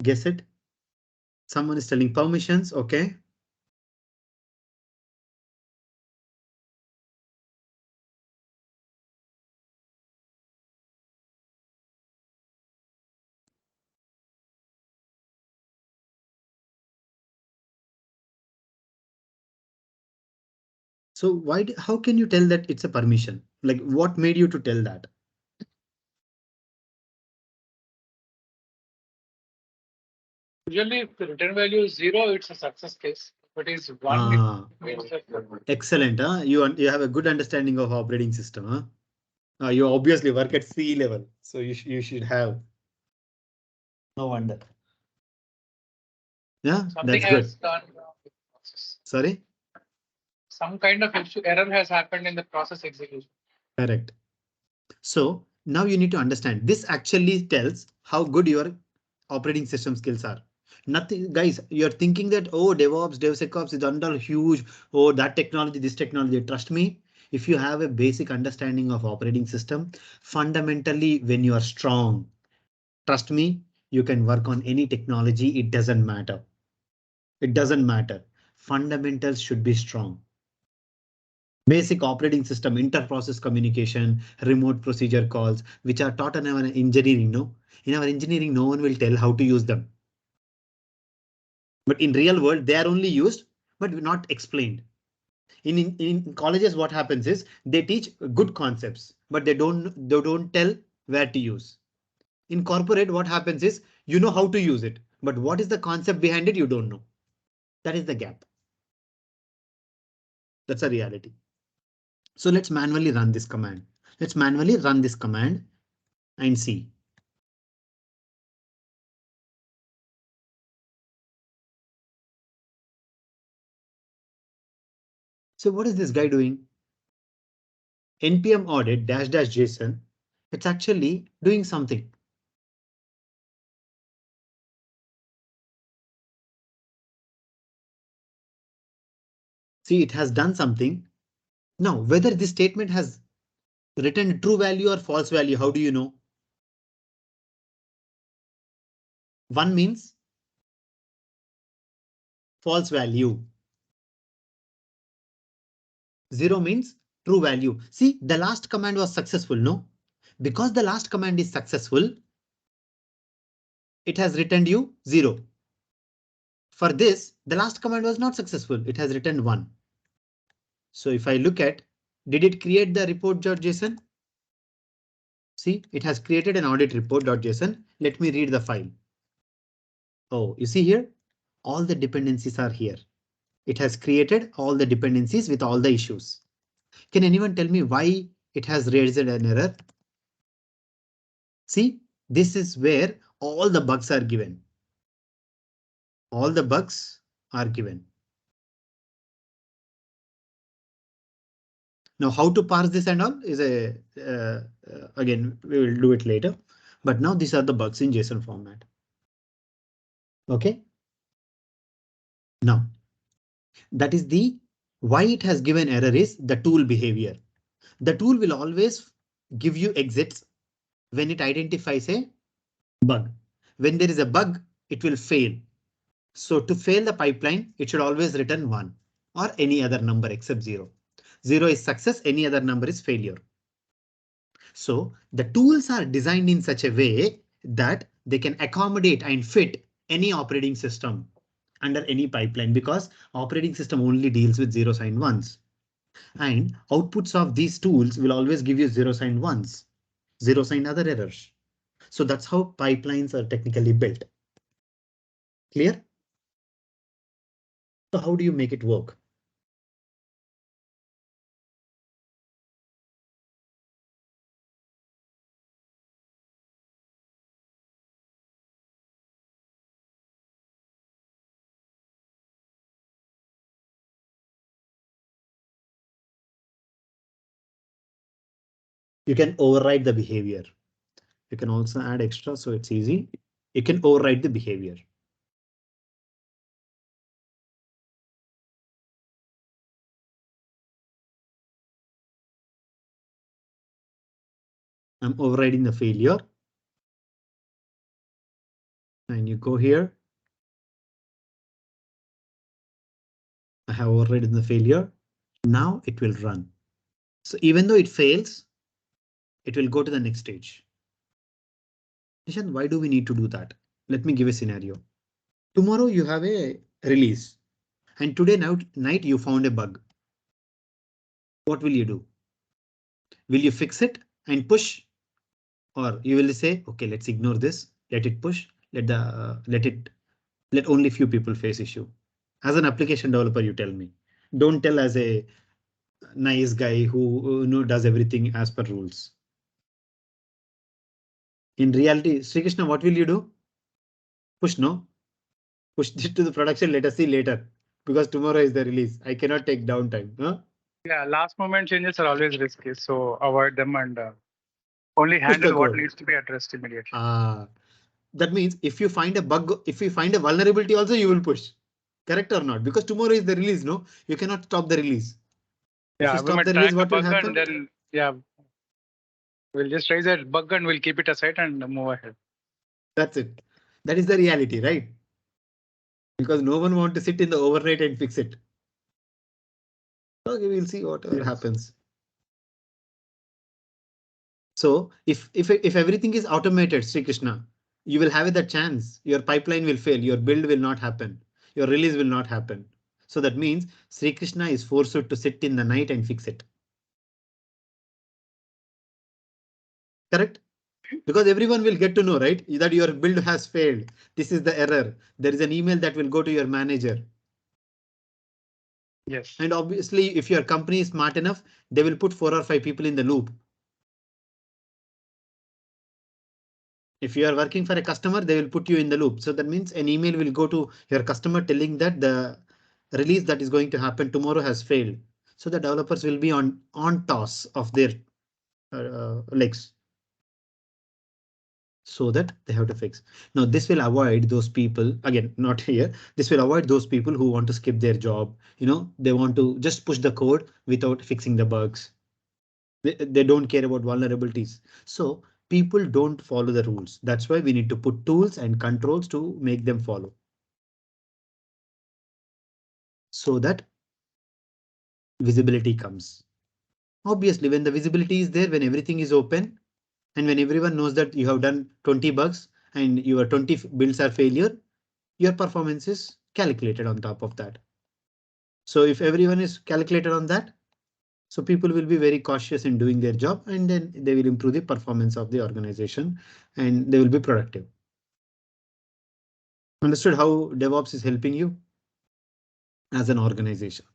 Guess it. Someone is telling permissions. OK. So how can you tell that it's a permission? Like what made you to tell that? Usually, if the return value is 0, it's a success case. If it is 1, it means that Excellent. Huh? You have a good understanding of operating system. Huh? You obviously work at C level, so you should have. No wonder. Yeah, something that's good. has gone wrong with the process. Sorry. Some kind of error has happened in the process execution. Correct. So now you need to understand this actually tells how good your operating system skills are. Nothing, guys, you're thinking that, oh, DevOps, DevSecOps is under huge, oh, that technology, this technology. Trust me, if you have a basic understanding of operating system, fundamentally, when you are strong, trust me, you can work on any technology. It doesn't matter. It doesn't matter. Fundamentals should be strong. Basic operating system, inter-process communication, remote procedure calls, which are taught in our engineering. No, in our engineering, no one will tell how to use them. But in real world, they are only used, but not explained. In colleges, what happens is they teach good concepts, but they don't tell where to use. In corporate, what happens is you know how to use it, but what is the concept behind it, you don't know. That is the gap. That's a reality. So let's manually run this command. Let's manually run this command and see. So what is this guy doing? npm audit dash dash JSON. It's actually doing something. See, it has done something. Now, whether this statement has written true value or false value, how do you know? One means false value. 0 means true value. See, the last command was successful, no? Because the last command is successful, it has returned you 0. For this, the last command was not successful. It has returned 1. So if I look at, did it create the report.json? See, it has created an audit report.json. Let me read the file. Oh, you see here, all the dependencies are here. It has created all the dependencies with all the issues. Can anyone tell me why it has raised an error? See, this is where all the bugs are given. All the bugs are given. Now, how to parse this and all is again, we will do it later. But now these are the bugs in JSON format. OK. Now, that is the why it has given error is the tool behavior. The tool will always give you exits when it identifies a bug. When there is a bug, it will fail. So to fail the pipeline, it should always return 1 or any other number except 0. 0 is success, any other number is failure. So the tools are designed in such a way that they can accommodate and fit any operating system under any pipeline, because operating system only deals with zeros and ones. And outputs of these tools will always give you zeros and ones, zeros and other errors. So that's how pipelines are technically built. Clear? So how do you make it work? You can override the behavior. You can also add extra, so it's easy. You can override the behavior. I'm overriding the failure. And you go here. I have overridden the failure. Now it will run. So even though it fails, it will go to the next stage. Nishant, why do we need to do that? Let me give a scenario. Tomorrow you have a release and today night you found a bug. what will you do? Will you fix it and push, or you will say, okay, let's ignore this, let it push, let only few people face issue. As an application developer, you tell me. Don't tell as a nice guy who does everything as per rules. In reality, Sri Krishna, what will you do? Push, no? Push it to the production. Let us see later, because tomorrow is the release. I cannot take downtime. Huh? Yeah, last moment changes are always risky, so avoid them and only Push the handle what code. needs to be addressed immediately. That means if you find a bug, if you find a vulnerability also, you will push. Correct or not? Because tomorrow is the release, no? You cannot stop the release. If you Yeah, we stop might the release, track the what will bug and happen? then we'll just raise that bug and we'll keep it aside and move ahead. That's it. That is the reality, right? Because no one wants to sit in the overnight and fix it. Okay, we'll see whatever happens. So if everything is automated, Sri Krishna, you will have that chance. Your pipeline will fail. Your build will not happen. Your release will not happen. So that means Sri Krishna is forced to sit in the night and fix it. Correct? Because everyone will get to know, right? That your build has failed. This is the error. There is an email that will go to your manager. Yes. And obviously, if your company is smart enough, they will put 4 or 5 people in the loop. If you are working for a customer, they will put you in the loop. So that means an email will go to your customer telling that the release that is going to happen tomorrow has failed. So the developers will be on toss of their legs, so that they have to fix. Now this will avoid those people, again, not here. This will avoid those people who want to skip their job. They want to just push the code without fixing the bugs. They don't care about vulnerabilities. So people don't follow the rules. That's why we need to put tools and controls to make them follow. So that visibility comes. Obviously, when the visibility is there, when everything is open, and when everyone knows that you have done 20 bugs and your 20 builds are failure, your performance is calculated on top of that. So if everyone is calculated on that, so people will be very cautious in doing their job, and then they will improve the performance of the organization and they will be productive. Understood how DevOps is helping you as an organization?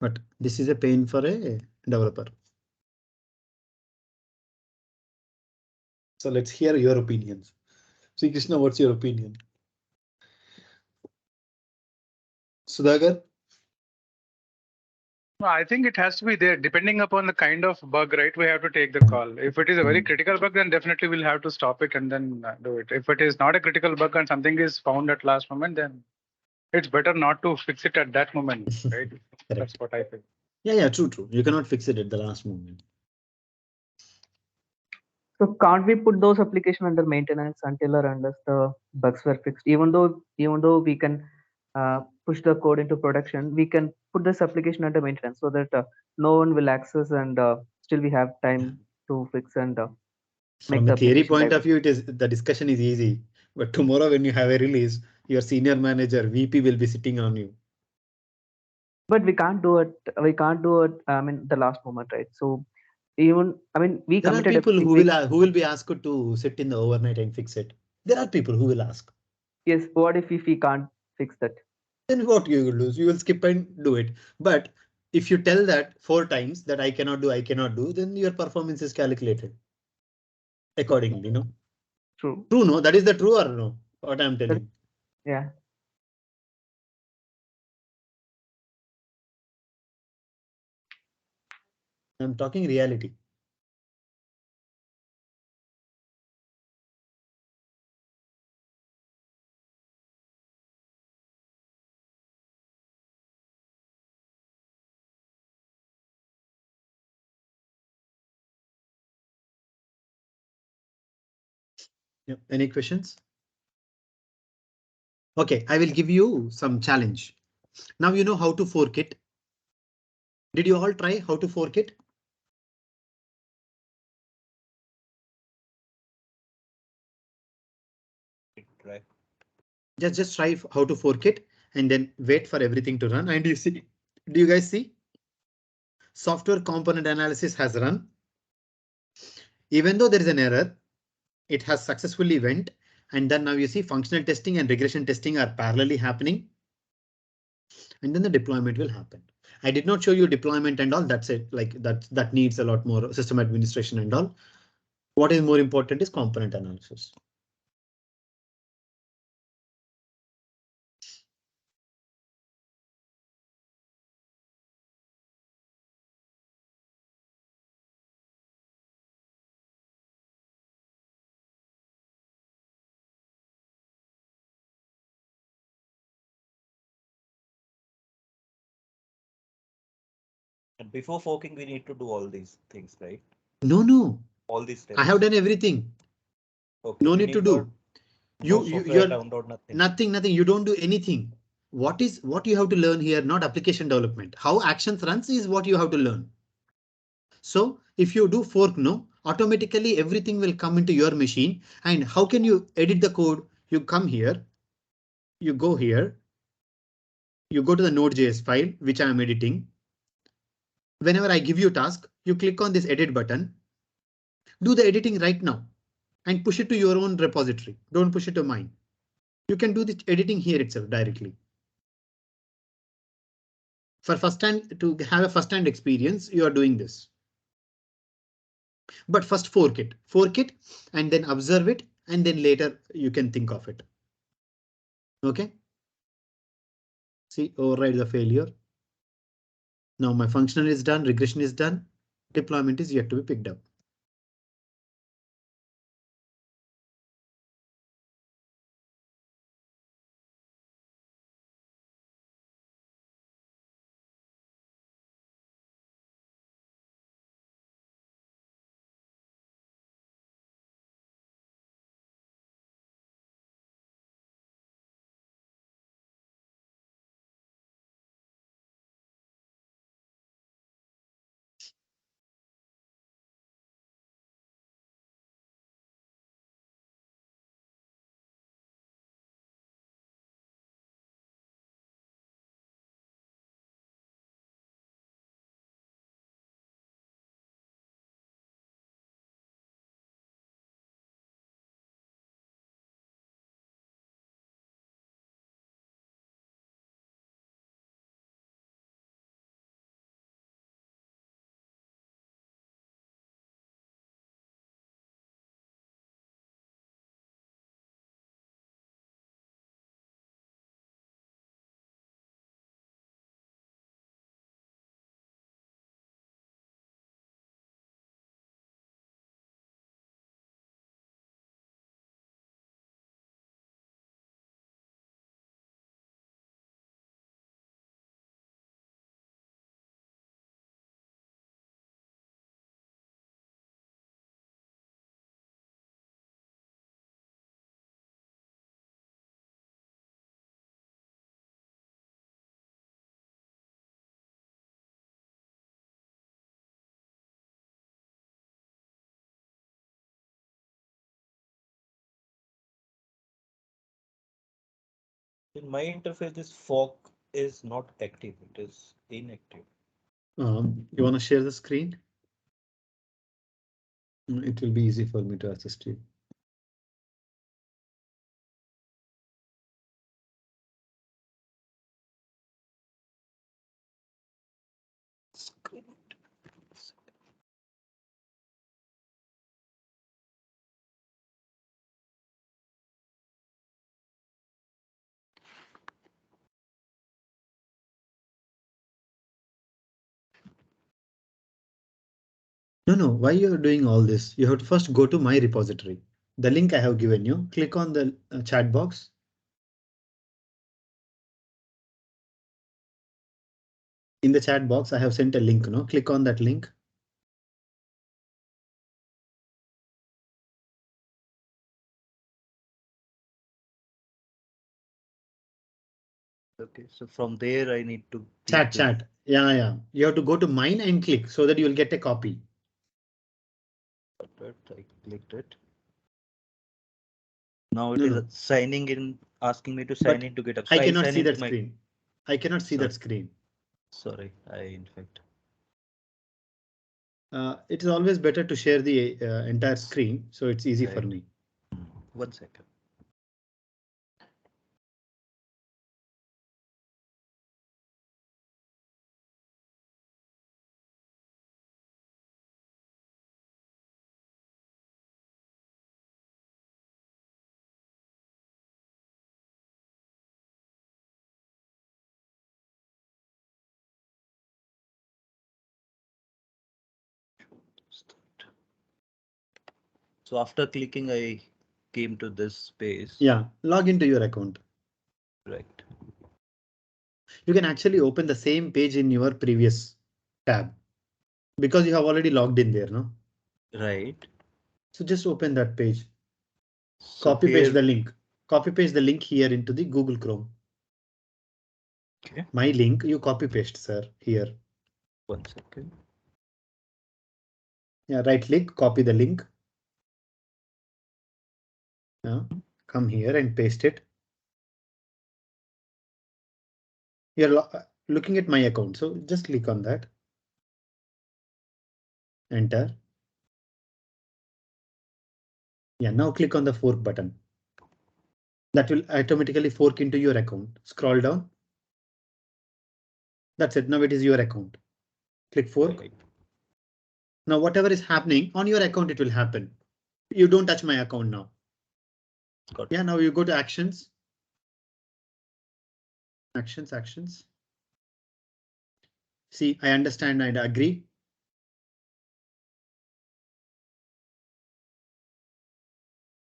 But this is a pain for a developer. So let's hear your opinions. Sri Krishna, what's your opinion? Sudhagar? I think it has to be there depending upon the kind of bug, right? We have to take the call. If it is a very critical bug, then definitely we'll have to stop it and then do it. If it is not a critical bug and something is found at last moment, then it's better not to fix it at that moment, right? That's what I think. Yeah, true. You cannot fix it at the last moment. So can't we put those applications under maintenance until or unless the bugs were fixed? Even though we can push the code into production, we can put this application under maintenance so that no one will access and still we have time to fix and make From the a theory application point of viable. view, the discussion is easy. But tomorrow when you have a release, your senior manager, VP will be sitting on you. But we can't do it. We can't do it. I mean, the last moment, right? So even we There are committed people everything. who will be asked to sit in the overnight and fix it. There are people who will ask. Yes. What if we can't fix that? Then what you will do? You will skip and do it. But if you tell that 4 times that I cannot do, then your performance is calculated accordingly. No. True. True. No. That is the true or no? What I'm telling. Yeah. I'm talking reality. Yep. Any questions? Okay, I will give you some challenge. Now you know how to fork it. Did you all try how to fork it? Right. Just try how to fork it and then wait for everything to run and you see Do you guys see? Software component analysis has run. Even though there is an error, it has successfully went. And then now you see functional testing and regression testing are parallelly happening. And then the deployment will happen. I did not show you deployment and all. That's it. Like that needs a lot more system administration and all. What is more important is component analysis. And before forking, we need to do all these things, right? No. All these steps. I have done everything. Okay, No we need to do. no software You're download, nothing. Nothing. You don't do anything. What you have to learn here, not application development. How actions runs is what you have to learn. So if you do fork, no, automatically everything will come into your machine. And how can you edit the code? You come here, you go here, you go to the Node.js file, which I am editing. Whenever I give you a task, you click on this edit button, do the editing right now and push it to your own repository. Don't push it to mine. You can do the editing here itself directly. For to have a first-hand experience, you are doing this. But first fork it, and then observe it, and then later you can think of it. OK. See, override the failure. Now my functional is done, regression is done, deployment is yet to be picked up. In my interface, this fork is not active, it is inactive. You want to share the screen? It will be easy for me to assist you. No, why you're doing all this? You have to first go to my repository. The link I have given you, click on the chat box. In the chat box, I have sent a link. No, click on that link. Okay, so from there I need to Chat. Yeah. You have to go to mine and click so that you will get a copy. I clicked it. Now it is signing in, asking me to sign in to GitHub. I cannot see that screen. I cannot see that screen. Sorry, in fact. It is always better to share the entire screen, so it's easy for Right. me. 1 second. So after clicking, I came to this space. Yeah, log into your account. Right. You can actually open the same page in your previous tab because you have already logged in there, no? Right. So just open that page. So Copy paste here, the link. Copy paste the link here into the Google Chrome. okay. My link you copy paste, sir, here. 1 second. Yeah, right click, copy the link. Yeah, come here and paste it. You're looking at my account, so just click on that. Enter. Yeah, now click on the fork button. That will automatically fork into your account. Scroll down. That's it. Now it is your account. Click fork. Right. Now whatever is happening on your account, it will happen. You don't touch my account now. Got Yeah, it. now you go to actions. Actions. See, I understand and agree.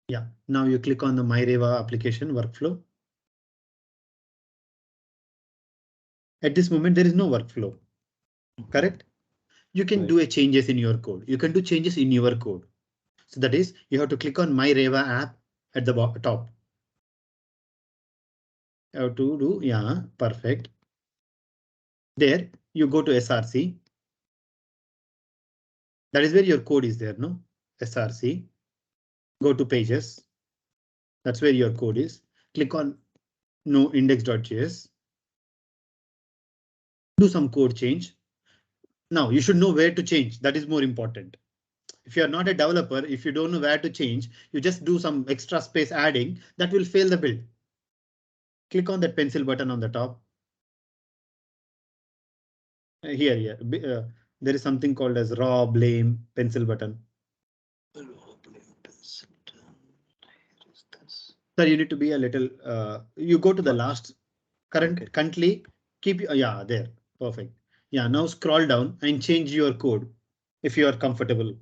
Yeah, now you click on the MyReva application workflow. At this moment, there is no workflow. Correct? You can do a changes in your code. You can do changes in your code. So that is, you have to click on MyReva app at the top. You have to do, yeah, perfect. There, you go to SRC. That is where your code is there, no? SRC. Go to pages. That's where your code is. Click on no index.js. Do some code change. Now you should know where to change. That is more important. If you are not a developer, if you don't know where to change, you just do some extra space adding that will fail the build. Click on that pencil button on the top. Here, there is something called as raw blame pencil button. Sir, you need to be a little. You go to the last currently. Keep yeah there. Perfect. Yeah, now scroll down and change your code if you are comfortable.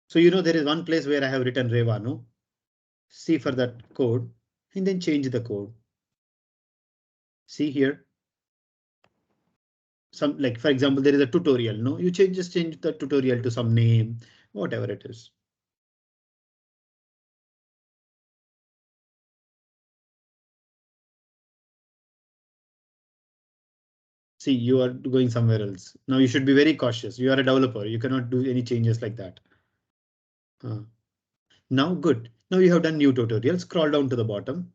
So you know there is one place where I have written Reva, no? See for that code and then change the code. See here. Some like for example, there is a tutorial. No, you just change the tutorial to some name, whatever it is. See, you are going somewhere else. Now you should be very cautious. You are a developer. You cannot do any changes like that. Now good. Now you have done new tutorial. Scroll down to the bottom.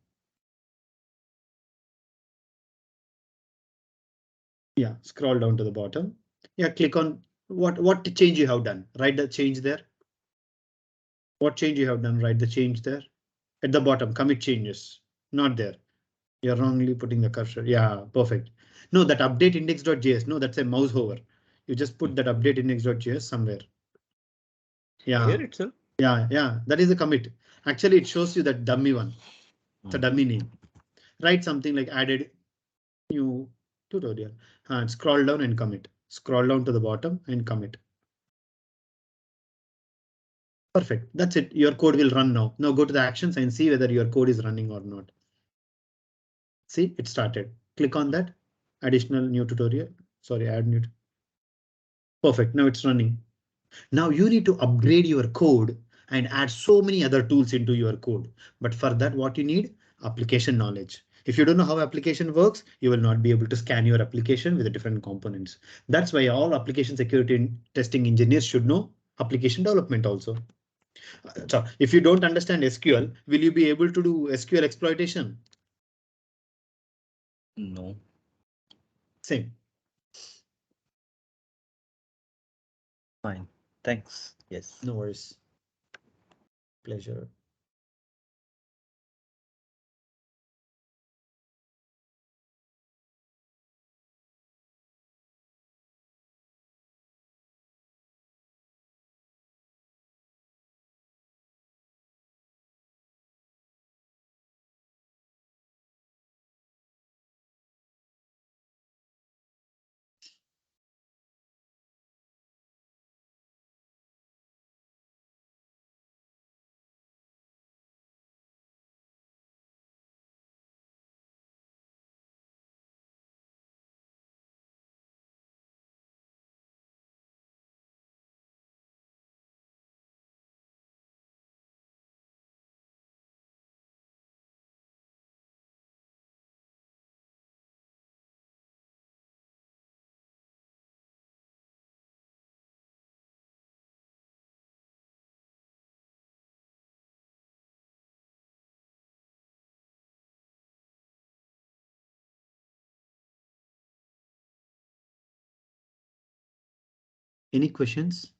Yeah, scroll down to the bottom. Yeah, click on what change you have done. Write the change there. What change you have done? Write the change there. At the bottom, commit changes. Not there. You're wrongly putting the cursor. Yeah, perfect. No, that update index.js. No, that's a mouse hover. You just put that update index.js somewhere. Yeah. Here itself. Yeah, that is the commit. Actually, it shows you that dummy one. It's a dummy name. Write something like added new tutorial and scroll down and commit. Scroll down to the bottom and commit. Perfect. That's it. Your code will run now. Now go to the actions and see whether your code is running or not. See, it started. Click on that. Additional new tutorial. Sorry, add new. Perfect. Now it's running. Now you need to upgrade your code and add so many other tools into your code. But for that, what you need? Application knowledge. If you don't know how application works, you will not be able to scan your application with the different components. That's why all application security and testing engineers should know application development also. So if you don't understand SQL, will you be able to do SQL exploitation? No. Same. Fine. Thanks. Yes. No worries. Pleasure. Any questions?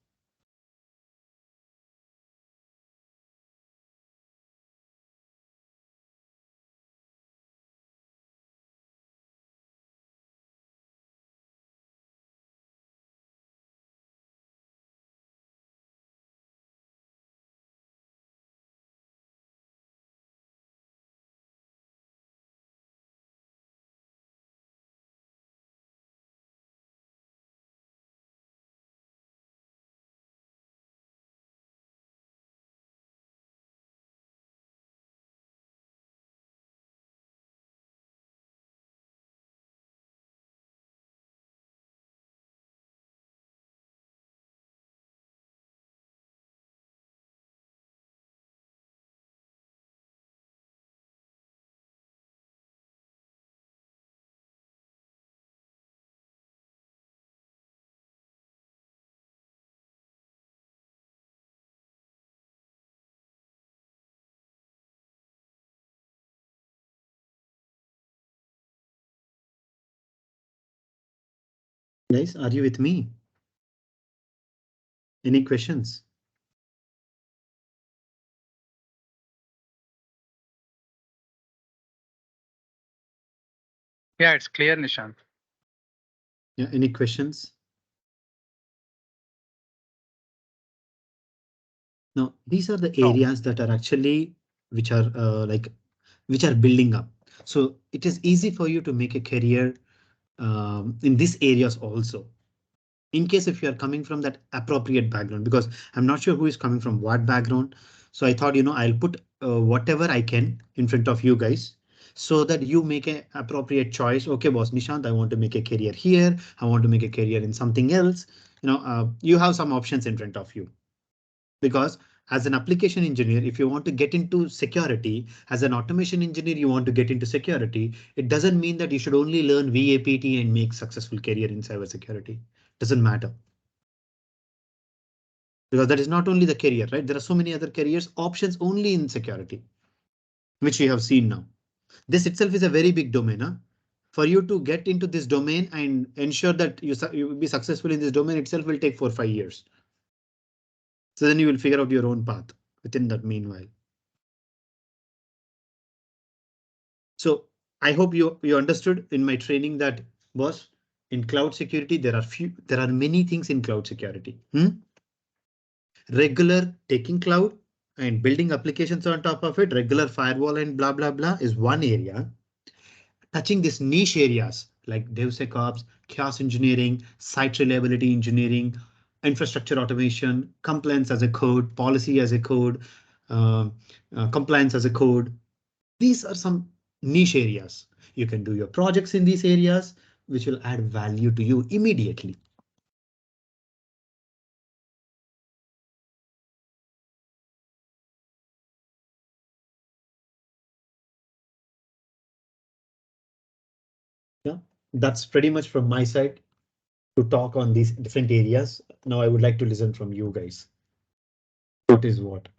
Guys, are you with me? Any questions? Yeah, it's clear, Nishant. Yeah, any questions? Now, these are the No. areas that are actually which are which are building up. So it is easy for you to make a career in these areas also. In case if you are coming from that appropriate background, because I'm not sure who is coming from what background. So I thought, I'll put whatever I can in front of you guys so that you make an appropriate choice. Okay, boss Nishant, I want to make a career here. I want to make a career in something else. You have some options in front of you. Because as an application engineer, if you want to get into security, as an automation engineer, you want to get into security, it doesn't mean that you should only learn VAPT and make successful career in cybersecurity. Doesn't matter. Because that is not only the career, right? There are so many other careers options only in security, which you have seen now. This itself is a very big domain. Huh? For you to get into this domain and ensure that you will be successful in this domain itself will take 4 or 5 years. So then you will figure out your own path within that meanwhile. So I hope you understood in my training that, boss, in cloud security there are many things in cloud security. Regular taking cloud and building applications on top of it, regular firewall and blah blah blah is one area. Touching these niche areas like DevSecOps, chaos engineering, site reliability engineering, infrastructure automation, compliance as a code, policy as a code, uh, compliance as a code. These are some niche areas. You can do your projects in these areas, which will add value to you immediately. Yeah, that's pretty much from my side to talk on these different areas. Now I would like to listen from you guys. What is what?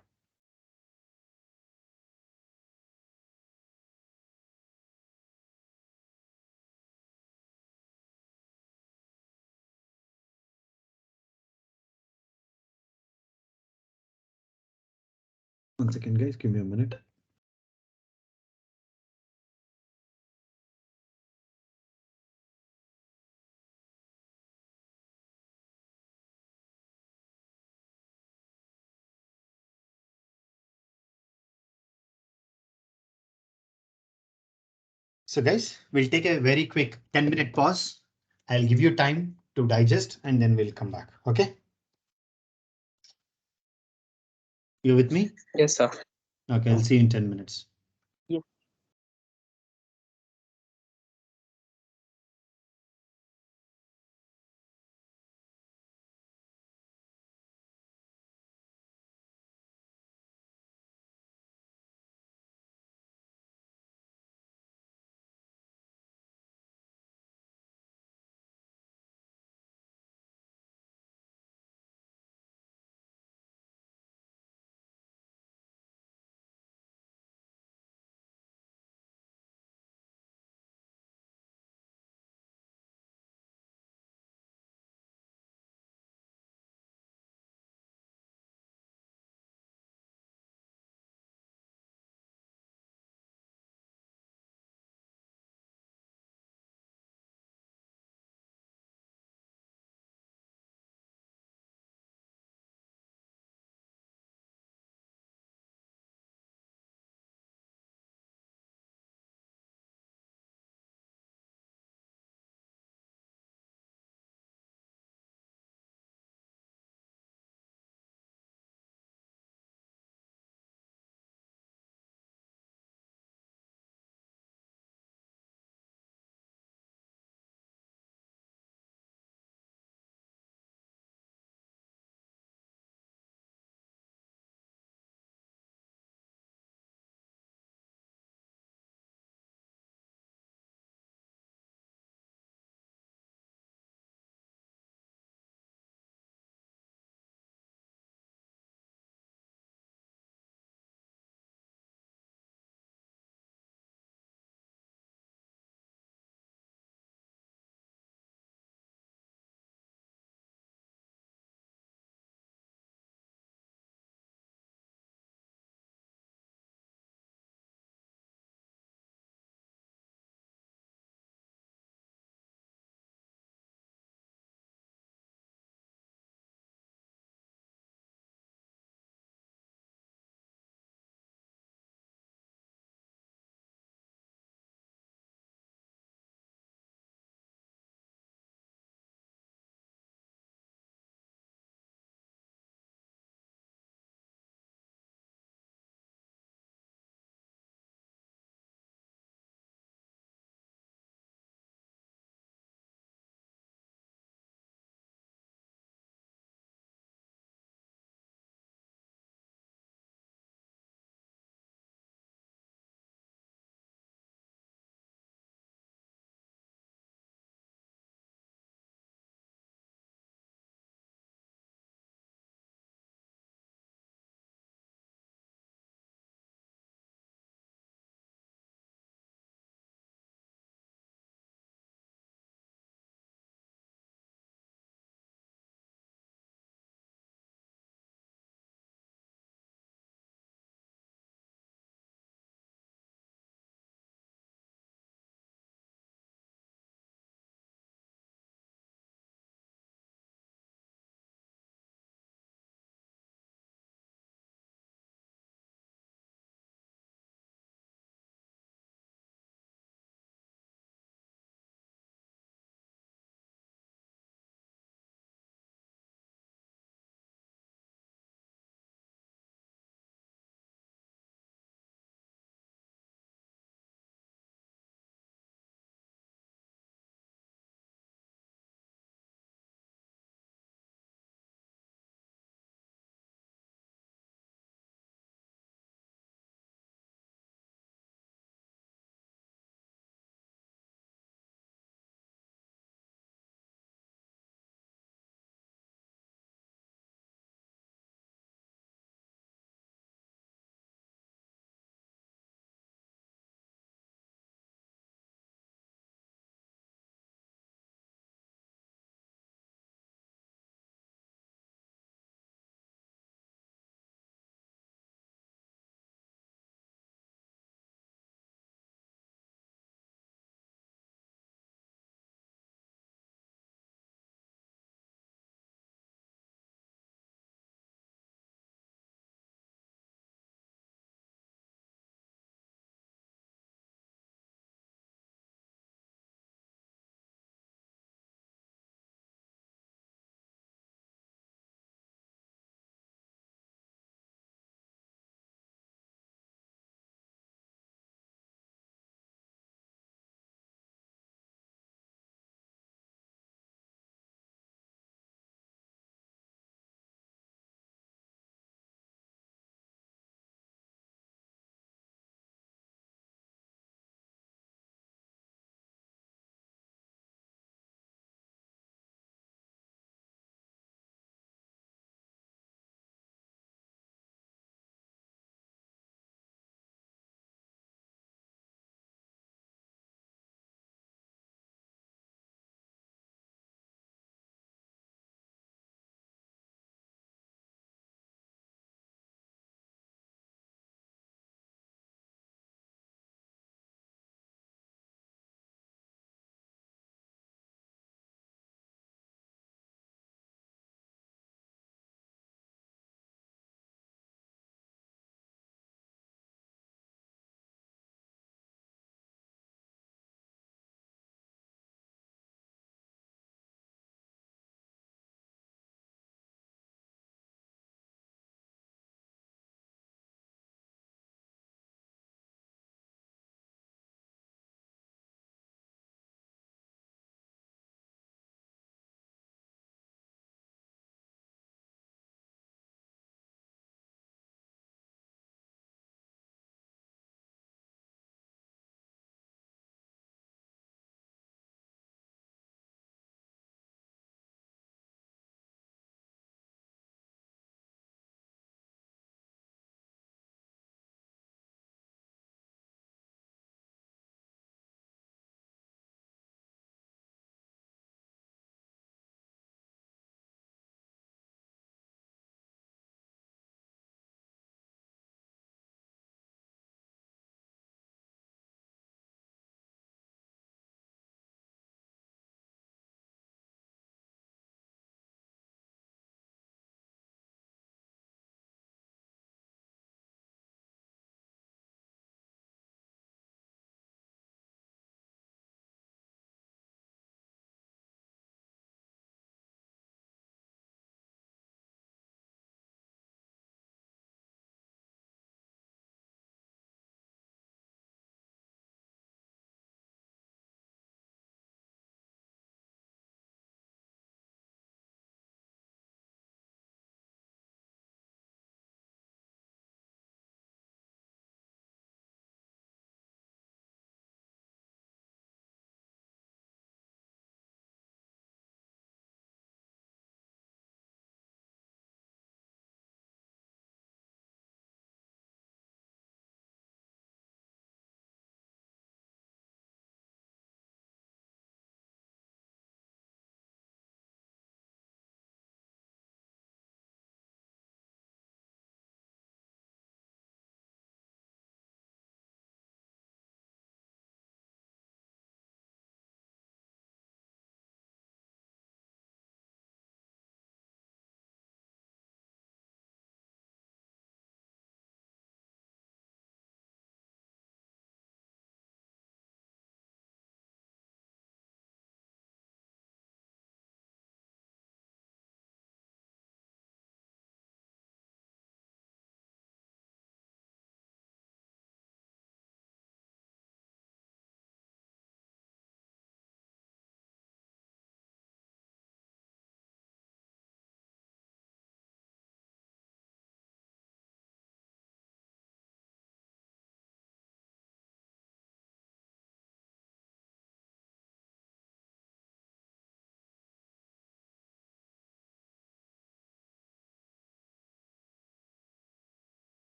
1 second, guys. Give me a minute. So guys, we'll take a very quick 10-minute pause. I'll give you time to digest and then we'll come back. Okay. You with me? Yes, sir. Okay, I'll see you in 10 minutes.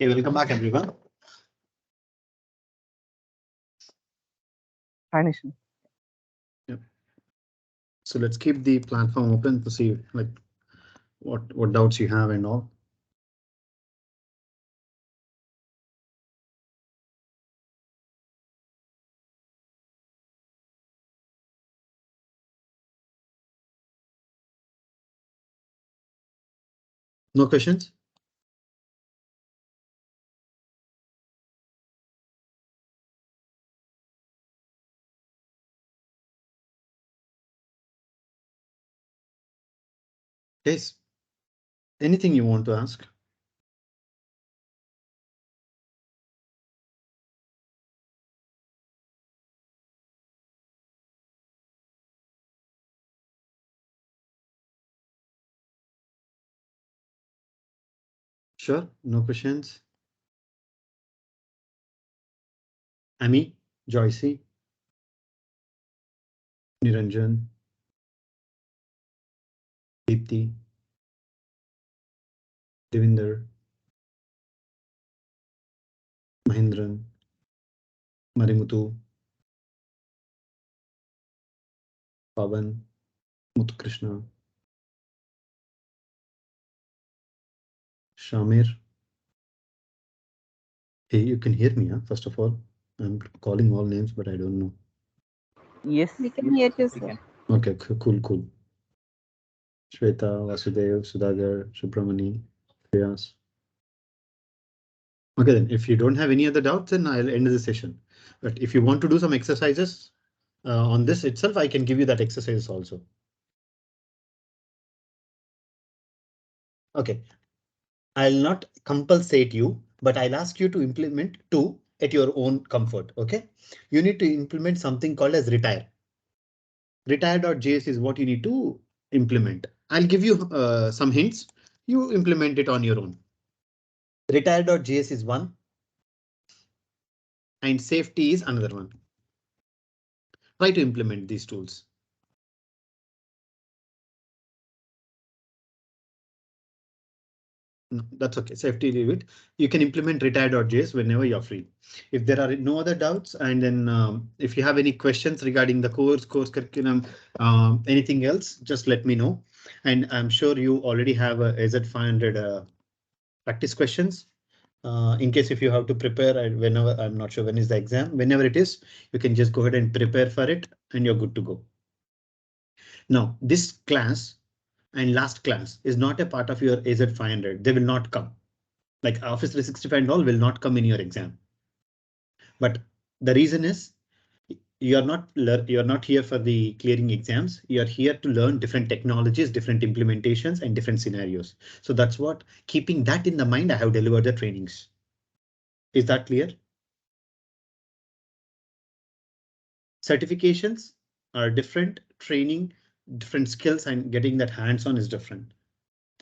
Hey, welcome back, everyone. Hi, Nishan. So let's keep the platform open to see like what doubts you have and all. No questions? Yes. Anything you want to ask? Sure, no questions. Ami, Joycey, Niranjan, Deepthi, Devinder, Mahindran, Marimutu, Pavan, Muthukrishna, Shamir. Hey, you can hear me, huh? First of all, I'm calling all names, but I don't know. Yes. We can hear you, sir. Okay, cool. Shweta, Vasudev, Sudhagar, Subramani, Priyas. Okay, then if you don't have any other doubts, then I'll end the session. But if you want to do some exercises on this itself, I can give you that exercise also. Okay, I'll not compulsate you, but I'll ask you to implement two at your own comfort. OK, you need to implement something called as retire. Retire.js is what you need to implement. I'll give you some hints. You implement it on your own. Retire.js is one. And safety is another one. Try to implement these tools. No, that's okay. Safety, leave it. You can implement retire.js whenever you're free. If there are no other doubts, and then if you have any questions regarding the course curriculum, anything else, just let me know. And I'm sure you already have a AZ500 practice questions. In case if you have to prepare, whenever, I'm not sure when is the exam, whenever it is, you can just go ahead and prepare for it and you're good to go. Now, this class and last class is not a part of your AZ500. They will not come. Like Office 365 and all will not come in your exam. But the reason is you're not here for the clearing exams. You're here to learn different technologies, different implementations, and different scenarios. So that's what, keeping that in the mind, I have delivered the trainings. Is that clear? Certifications are different, training, different skills, and getting that hands-on is different.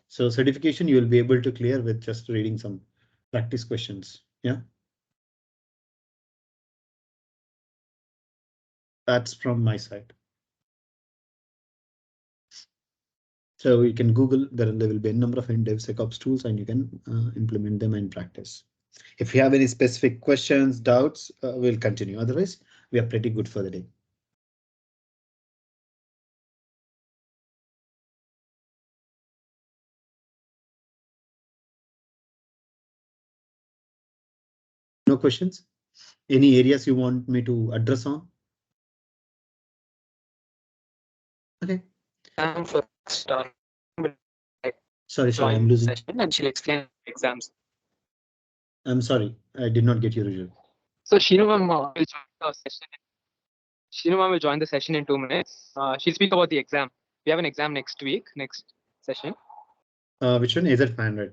So certification you will be able to clear with just reading some practice questions. Yeah. That's from my side. So you can Google, there will be a number of DevSecOps tools and you can implement them and practice. If you have any specific questions, doubts, we'll continue. Otherwise, we are pretty good for the day. No questions? Any areas you want me to address on? Okay. Sorry, I'm losing. And she'll explain exams. I'm sorry, I did not get your result. So Sheenu ma'am will join the session. Sheenu ma'am will join the session in 2 minutes. She'll speak about the exam. We have an exam next week, next session. Which one? AZ500.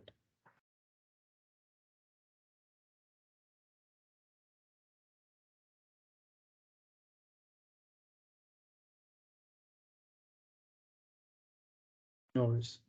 No worries.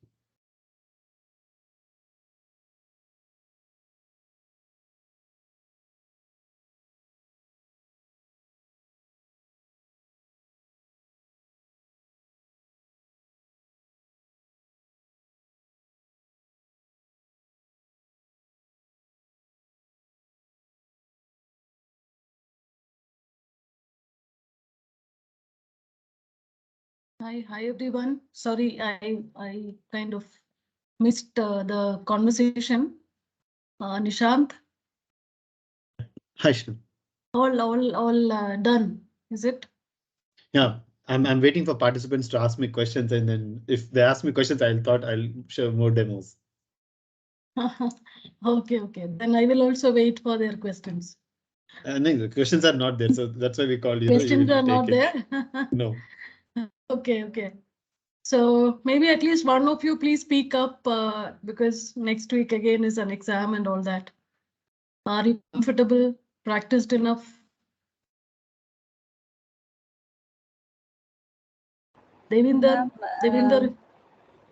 Hi everyone. Sorry, I kind of missed the conversation. Nishant, Hi, Shinu. all done, is it? Yeah, I'm waiting for participants to ask me questions, and then if they ask me questions, I'll show more demos. Okay. Then I will also wait for their questions. No, the questions are not there, so that's why we called you. You Questions will are be not taken. there. No. Okay. So maybe at least one of you please speak up because next week again is an exam and all that. Are you comfortable? Practiced enough? Devinder, Ma'am,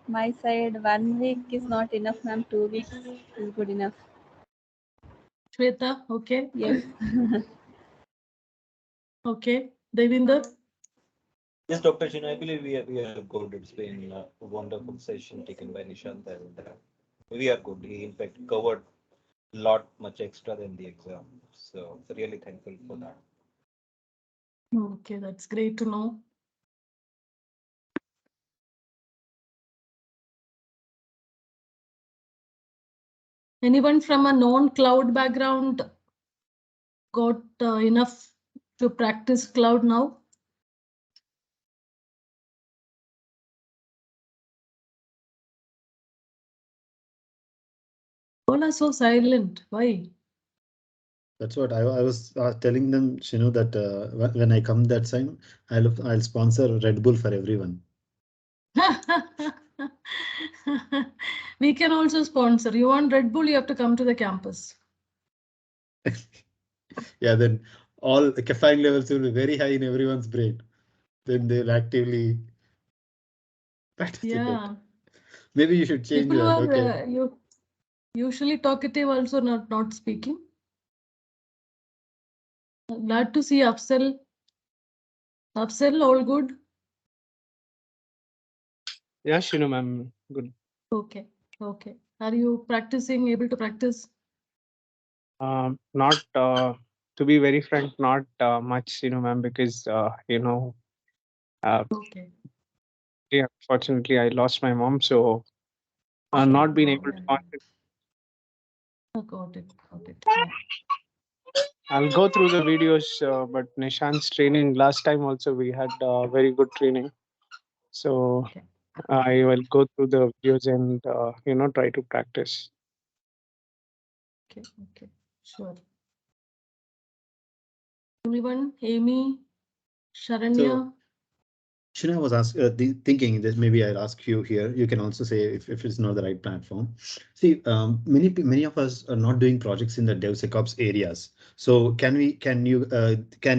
my side 1 week is not enough, ma'am. 2 weeks is good enough. Shweta, okay. Yes. Okay. Devinder? Yes, Dr. Shin, I believe we are good. It's been a wonderful session taken by Nishant, and we are good. He, in fact, covered a lot much extra than the exam. So, really thankful for that. Okay, that's great to know. Anyone from a non-cloud background got enough to practice cloud now? All are so silent. Why? That's what I was telling them, Shinu, that when I come that time, I'll sponsor Red Bull for everyone. We can also sponsor. You want Red Bull, you have to come to the campus. Yeah, then all caffeine levels will be very high in everyone's brain. Then they'll actively participate. Yeah. Maybe you should change People who that. are Okay. you usually talkative also not speaking. Glad to see Afsal. Afsal, all good? Yeah, Shinu ma'am, good. Okay. Are you practicing, able to practice? Not to be very frank, not much, ma'am, because Okay. yeah, fortunately I lost my mom, so not been able to concentrate. Got it. Yeah. I'll go through the videos, but Nishant's training last time also we had very good training, so Okay. I will go through the videos and try to practice. Okay. Sure. Anyone? Amy? Sharanya? Shinu, I was thinking that maybe I'll ask you here. You can also say if it's not the right platform. See, many of us are not doing projects in the DevSecOps areas. So can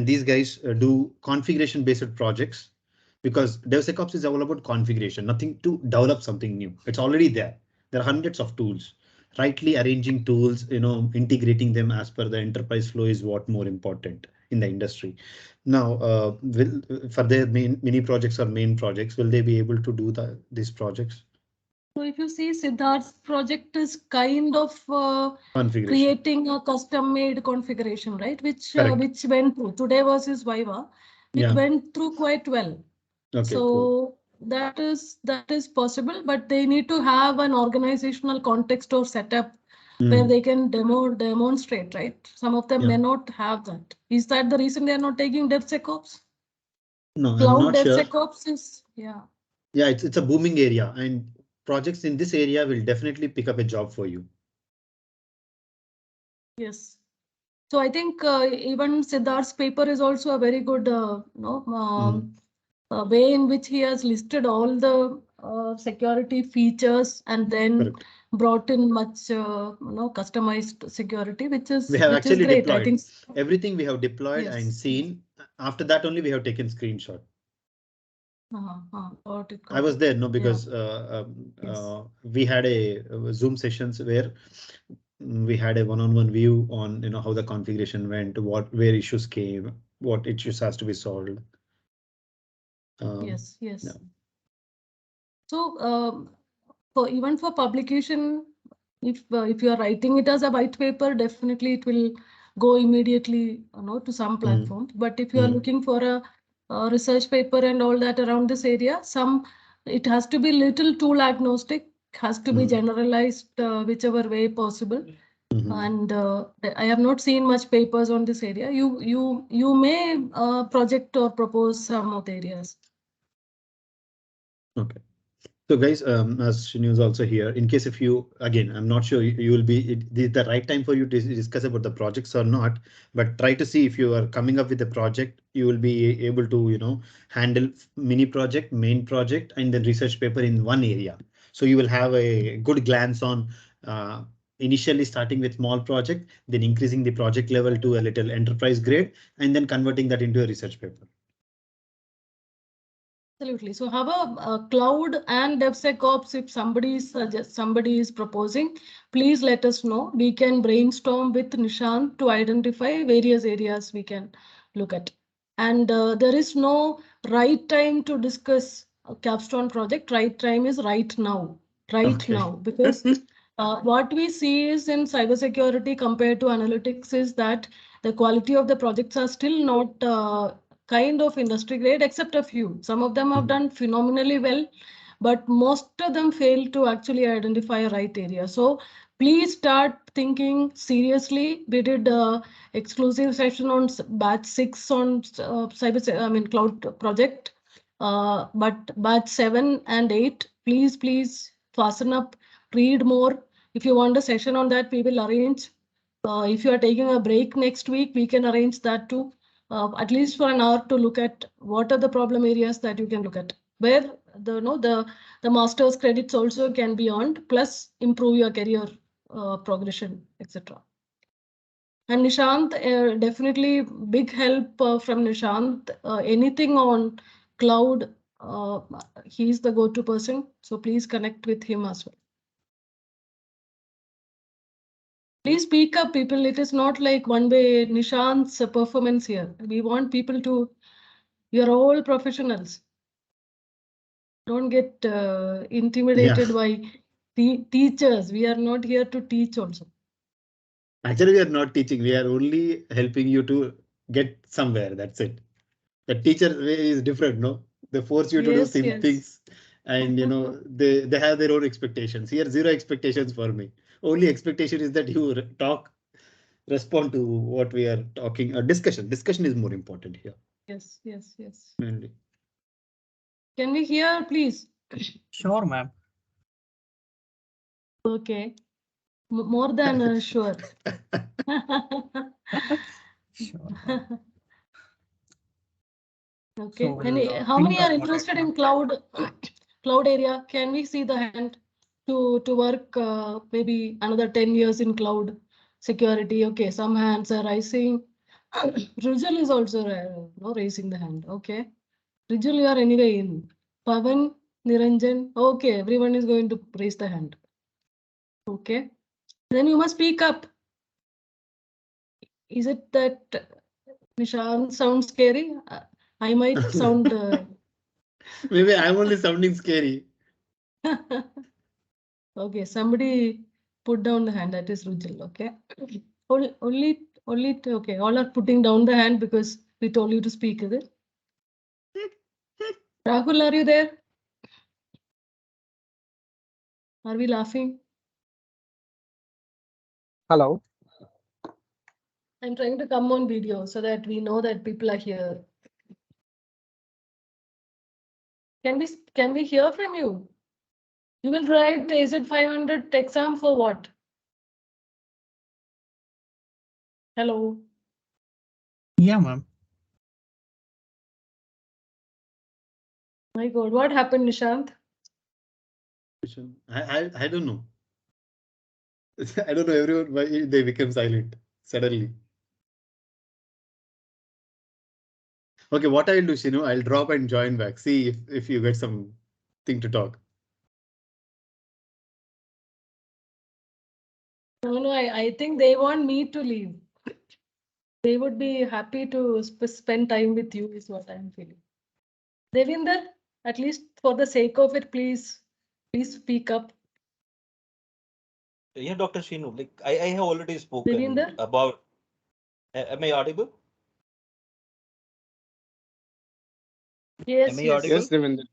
these guys do configuration based projects? Because DevSecOps is all about configuration, nothing to develop something new. It's already there. There are hundreds of tools. Rightly arranging tools, integrating them as per the enterprise flow is what more important in the industry. Now, for their mini projects or main projects, will they be able to do these projects? So if you see Siddharth's project is kind of creating a custom-made configuration, right? Which went through today versus Viva, which went through quite well. Okay, so cool. that is possible, but they need to have an organizational context or setup where they can demonstrate, right? Some of them may not have that. Is that the reason they are not taking DevSecOps? No, I'm Cloud not sure. DevSecOps is, yeah. Yeah, it's a booming area, and projects in this area will definitely pick up a job for you. Yes. So I think even Siddharth's paper is also a very good way in which he has listed all the security features and then brought in much customized security, which is we have actually great. deployed. I think everything we have deployed and seen. After that only we have taken screenshot. Got it. I was there, no, because we had a Zoom sessions where we had a one-on-one view on how the configuration went, where issues came, what issues has to be solved. Yes. So even for publication, if you are writing it as a white paper, definitely it will go immediately to some platforms. But if you are looking for a research paper and all that around this area. It has to be little tool agnostic, has to be generalized whichever way possible. And I have not seen much papers on this area. You may project or propose some of the areas. Okay. So guys, as Shinu is also here, in case if you, again, I'm not sure you will be, this is the right time for you to discuss about the projects or not, but try to see if you are coming up with a project, you will be able to, handle mini project, main project, and then research paper in one area. So you will have a good glance on initially starting with small project, then increasing the project level to a little enterprise grade, and then converting that into a research paper. Absolutely. So have a cloud and DevSecOps. If somebody is proposing, please let us know. We can brainstorm with Nishant to identify various areas we can look at. And there is no right time to discuss a capstone project. Right time is right now. Right now, because what we see is in cybersecurity compared to analytics is that the quality of the projects are still not kind of industry grade, except a few. Some of them have done phenomenally well, but most of them fail to actually identify a right area. So please start thinking seriously. We did exclusive session on batch 6 on cloud project, but batch 7 and 8, please fasten up, read more. If you want a session on that, we will arrange. If you are taking a break next week, we can arrange that too. At least for an hour to look at what are the problem areas that you can look at, where the master's credits also can be earned, plus improve your career progression, etc. And Nishant, definitely big help from Nishant. Anything on cloud, he's the go-to person. So please connect with him as well. Please speak up, people. It is not like one way Nishant's performance here. We want people to, you're all professionals. Don't get intimidated by teachers. We are not here to teach also. Actually, we are not teaching. We are only helping you to get somewhere. That's it. The teacher way is different, no? They force you to do same things, and they have their own expectations. Here, zero expectations for me. Only expectation is that you respond to what we are talking. Discussion. Discussion is more important here. Yes. Mainly. Can we hear, please? Sure, ma'am. Okay. More than sure. Sure. Okay. So How many are interested in cloud area? Can we see the hand to work maybe another 10 years in cloud security? Okay, some hands are rising. Rujal is also raising the hand. Okay. Rujal, you are anyway in. Pavan, Niranjan. Okay, everyone is going to raise the hand. Okay. Then you must speak up. Is it that Nishant sounds scary? I might sound. Maybe I'm only sounding scary. Okay, somebody put down the hand. That is Rujal. Okay. Only. Okay, all are putting down the hand because we told you to speak. Is it? Rahul, are you there? Are we laughing? Hello. I'm trying to come on video so that we know that people are here. Can we hear from you? You will write AZ500 exam for what? Hello. Yeah, ma'am. My God, what happened, Nishant? I don't know. I don't know everyone why they became silent suddenly. Okay, what I'll do, Shinu, I'll drop and join back. See if you get something to talk. No, I think they want me to leave. They would be happy to spend time with you, is what I'm feeling. Devinder, at least for the sake of it, please speak up. Yeah, Dr. Shinu, like I have already spoken Devinder? about. Am I audible? Yes, Am I yes. audible? Yes, Devendra.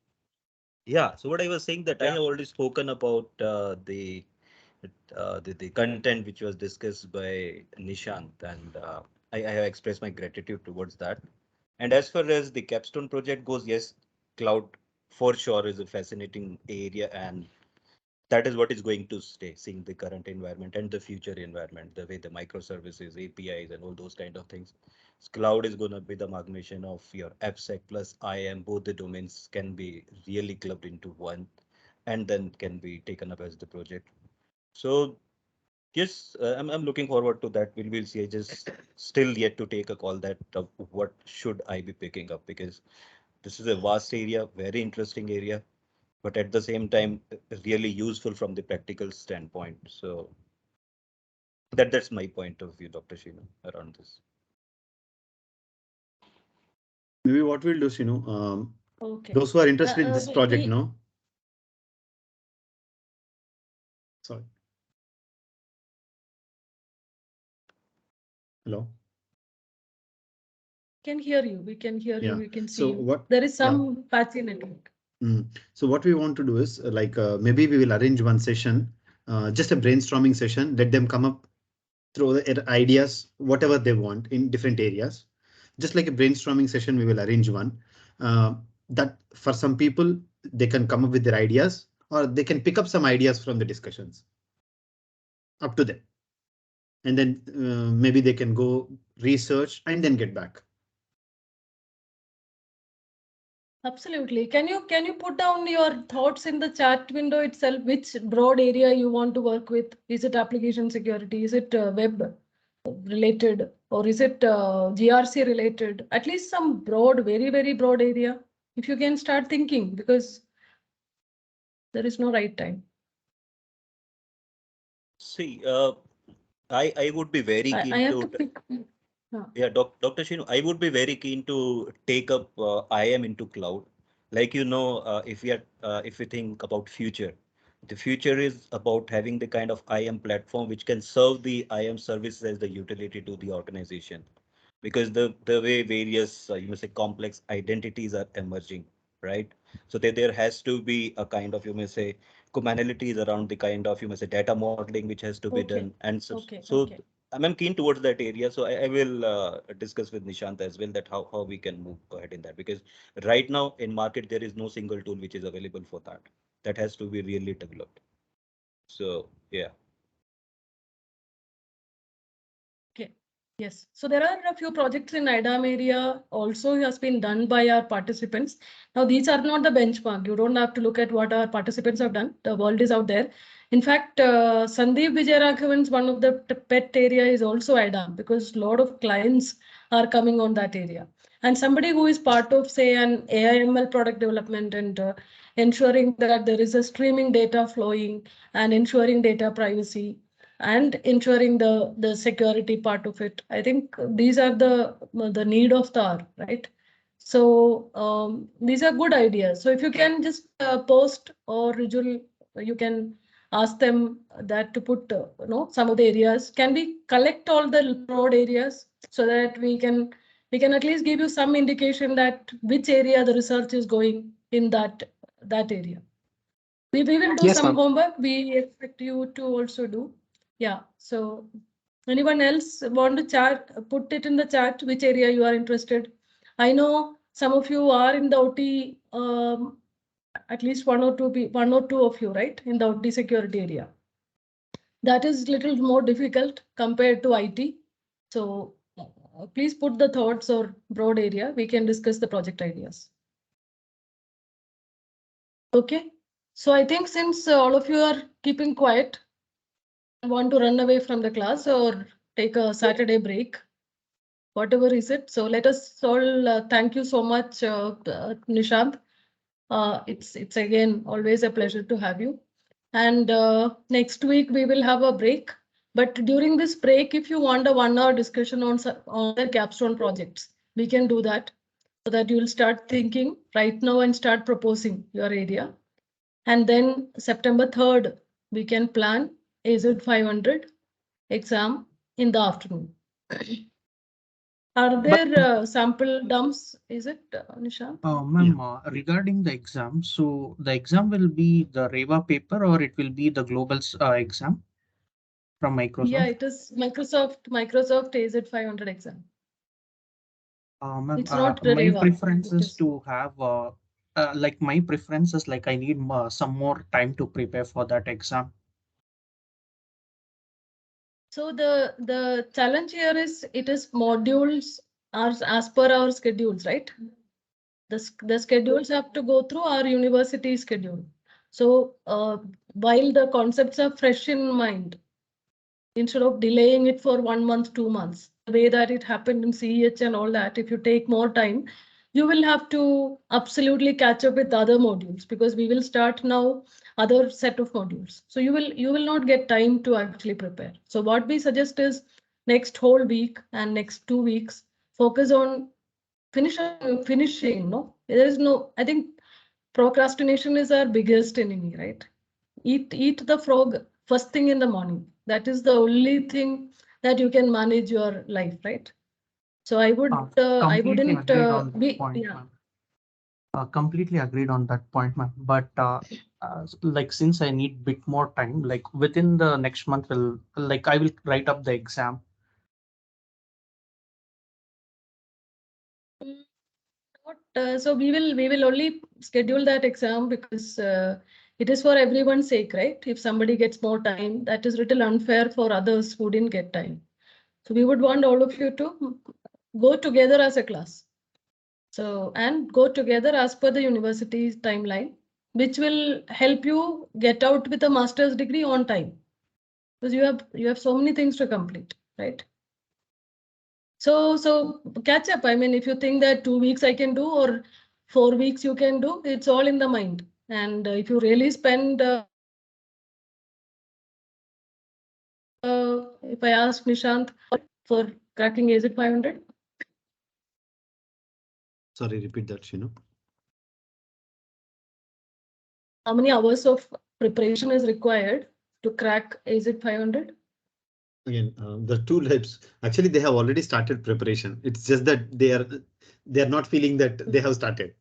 Yeah. So what I was saying that I Yeah. have already spoken about the content which was discussed by Nishant, and I have expressed my gratitude towards that. And as far as the capstone project goes, yes, cloud for sure is a fascinating area, and that is what is going to stay, seeing the current environment and the future environment, the way the microservices, APIs, and all those kind of things. Cloud is going to be the amalgamation of your AppSec plus IAM. Both the domains can be really clubbed into one, and then can be taken up as the project. So yes, I'm looking forward to that. We'll see. I just still yet to take a call that what should I be picking up, because this is a vast area, very interesting area, but at the same time really useful from the practical standpoint. So that's my point of view, Dr. Sheena, around this. Maybe what we'll do is, Okay. those who are interested in this project, We- no? Sorry. Hello. can hear you. We can hear you. Yeah. We can see So you. what? There is Yeah. some patchy network. So what we want to do is maybe we will arrange one session, just a brainstorming session. Let them come up, throw the ideas, whatever they want in different areas. Just like a brainstorming session, we will arrange one that for some people, they can come up with their ideas or they can pick up some ideas from the discussions. Up to them. And then maybe they can go research and then get back. Absolutely. Can you put down your thoughts in the chat window itself? Which broad area you want to work with? Is it application security? Is it web related, or is it GRC related? At least some broad, very, very broad area. If you can start thinking, because there is no right time. See, I would be very I keen have to to pick. yeah, Dr. Shinu, I would be very keen to take up IAM into cloud. Like if we think about future, the future is about having the kind of IAM platform which can serve the IAM services as the utility to the organization, because the way various you may say complex identities are emerging, right? So there has to be a kind of, you may say, commonalities around the kind of, you may say, data modeling which has to be done, Okay. and so Okay. I'm keen towards that area. So I will discuss with Nishant as well that how we can move ahead in that, because right now in market there is no single tool which is available for that. That has to be really developed. So yeah. Okay. Yes. So there are a few projects in IDAM area also has been done by our participants. Now, these are not the benchmark. You don't have to look at what our participants have done. The world is out there. In fact, Sandeep Vijayaraghavan's one of the pet area is also IDAM, because a lot of clients are coming on that area. And somebody who is part of, say, an AIML product development and ensuring that there is a streaming data flowing and ensuring data privacy and ensuring the security part of it. I think these are the need of the hour, right? So these are good ideas. So if you can just post or Rijul, you can ask them that to put some of the areas. Can we collect all the broad areas so that we can at least give you some indication that which area the research is going in that area. We will do Yes, some ma'am. homework. We expect you to also do. Yeah. So anyone else want to chat, put it in the chat, which area you are interested. I know some of you are in the OT, at least one or two of you, right? In the OT security area. That is little more difficult compared to IT. So please put the thoughts or broad area. We can discuss the project ideas. Okay. So I think since all of you are keeping quiet, want to run away from the class or take a Saturday break, whatever is it. So let us all thank you so much, Nishant. It's again always a pleasure to have you. And next week we will have a break. But during this break, if you want a 1 hour discussion on the capstone projects, we can do that, so that you'll start thinking right now and start proposing your area. And then September 3rd, we can plan AZ500 exam in the afternoon. Are there sample dumps? Is it, Nishant? Ma'am, regarding the exam, so the exam will be the REVA paper or it will be the global exam from Microsoft? Yeah, it is Microsoft AZ500 exam. Ma'am, It's not the my REVA. preference It is is. to have like my preference is like I need some more time to prepare for that exam. So the challenge here is it is modules are as per our schedules, right? The schedules have to go through our university schedule. So while the concepts are fresh in mind, instead of delaying it for 1 month, 2 months, the way that it happened in CEH and all that, if you take more time, you will have to absolutely catch up with other modules because we will start now other set of modules. So you will not get time to actually prepare. So what we suggest is next whole week and next 2 weeks, focus on finishing. No, there is no, I think procrastination is our biggest enemy, right? Eat the frog first thing in the morning. That is the only thing that you can manage your life, right? So I wouldn't Completely agreed on that be, point, yeah. ma'am. Completely agreed on that point, ma'am. But like since I need bit more time, like within the next month will like I will write up the exam. So we will only schedule that exam because it is for everyone's sake, right? If somebody gets more time, that is little unfair for others who didn't get time. So we would want all of you to go together as a class. So, and go together as per the university's timeline, which will help you get out with a master's degree on time. Because you have so many things to complete, right? So catch up. I mean, if you think that 2 weeks I can do or 4 weeks you can do, it's all in the mind. And if you really spend, if I ask Nishant for cracking AZ500. Sorry, repeat that, Shinu. How many hours of preparation is required to crack AZ500? Again, the two labs, actually, they have already started preparation. It's just that they are not feeling that they have started.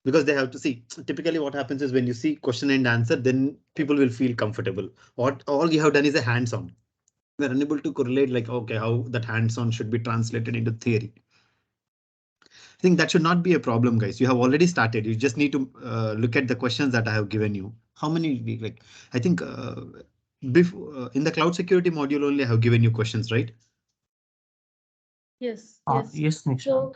Because they have to see, typically what happens is when you see question and answer, then people will feel comfortable. What all you have done is a hands-on. We're unable to correlate like, okay, how that hands-on should be translated into theory. I think that should not be a problem, guys. You have already started. You just need to look at the questions that I have given you. How many, like, I think before in the cloud security module only I have given you questions, right? Yes, Yes, Nishant. So,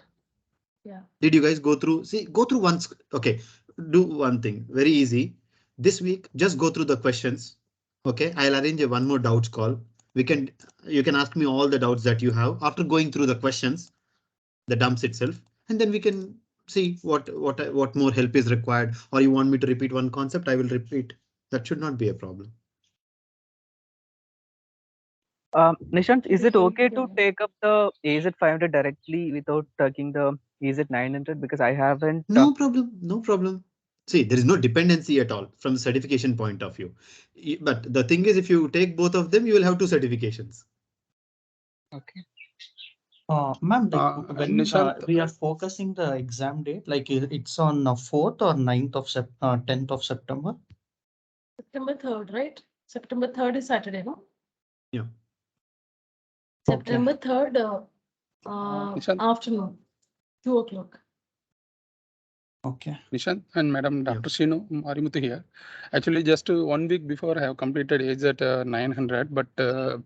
yeah. Did you guys go through, go through once? Okay, do one thing, very easy. This week, just go through the questions. Okay, I'll arrange a one more doubts call. You can ask me all the doubts that you have after going through the questions, the dumps itself, and then we can see what more help is required, or you want me to repeat one concept, I will repeat. That should not be a problem. Nishant, is it okay to Yeah. take up the AZ500 directly without taking the AZ900? Because I haven't. No problem, no problem. See, there is no dependency at all from the certification point of view. But the thing is, if you take both of them, you will have two certifications. Okay. Ma'am, like when Nishant, we are focusing the exam date, like it's on 4th or 9th of 10th of September. September 3rd, right? September 3rd is Saturday, no? Yeah. September 3rd, Nishant. afternoon, 2 o'clock. Okay. Nishant and Madam Dr. Shinu Marimuthu here. Actually, just 1 week before I have completed AZ at 900, but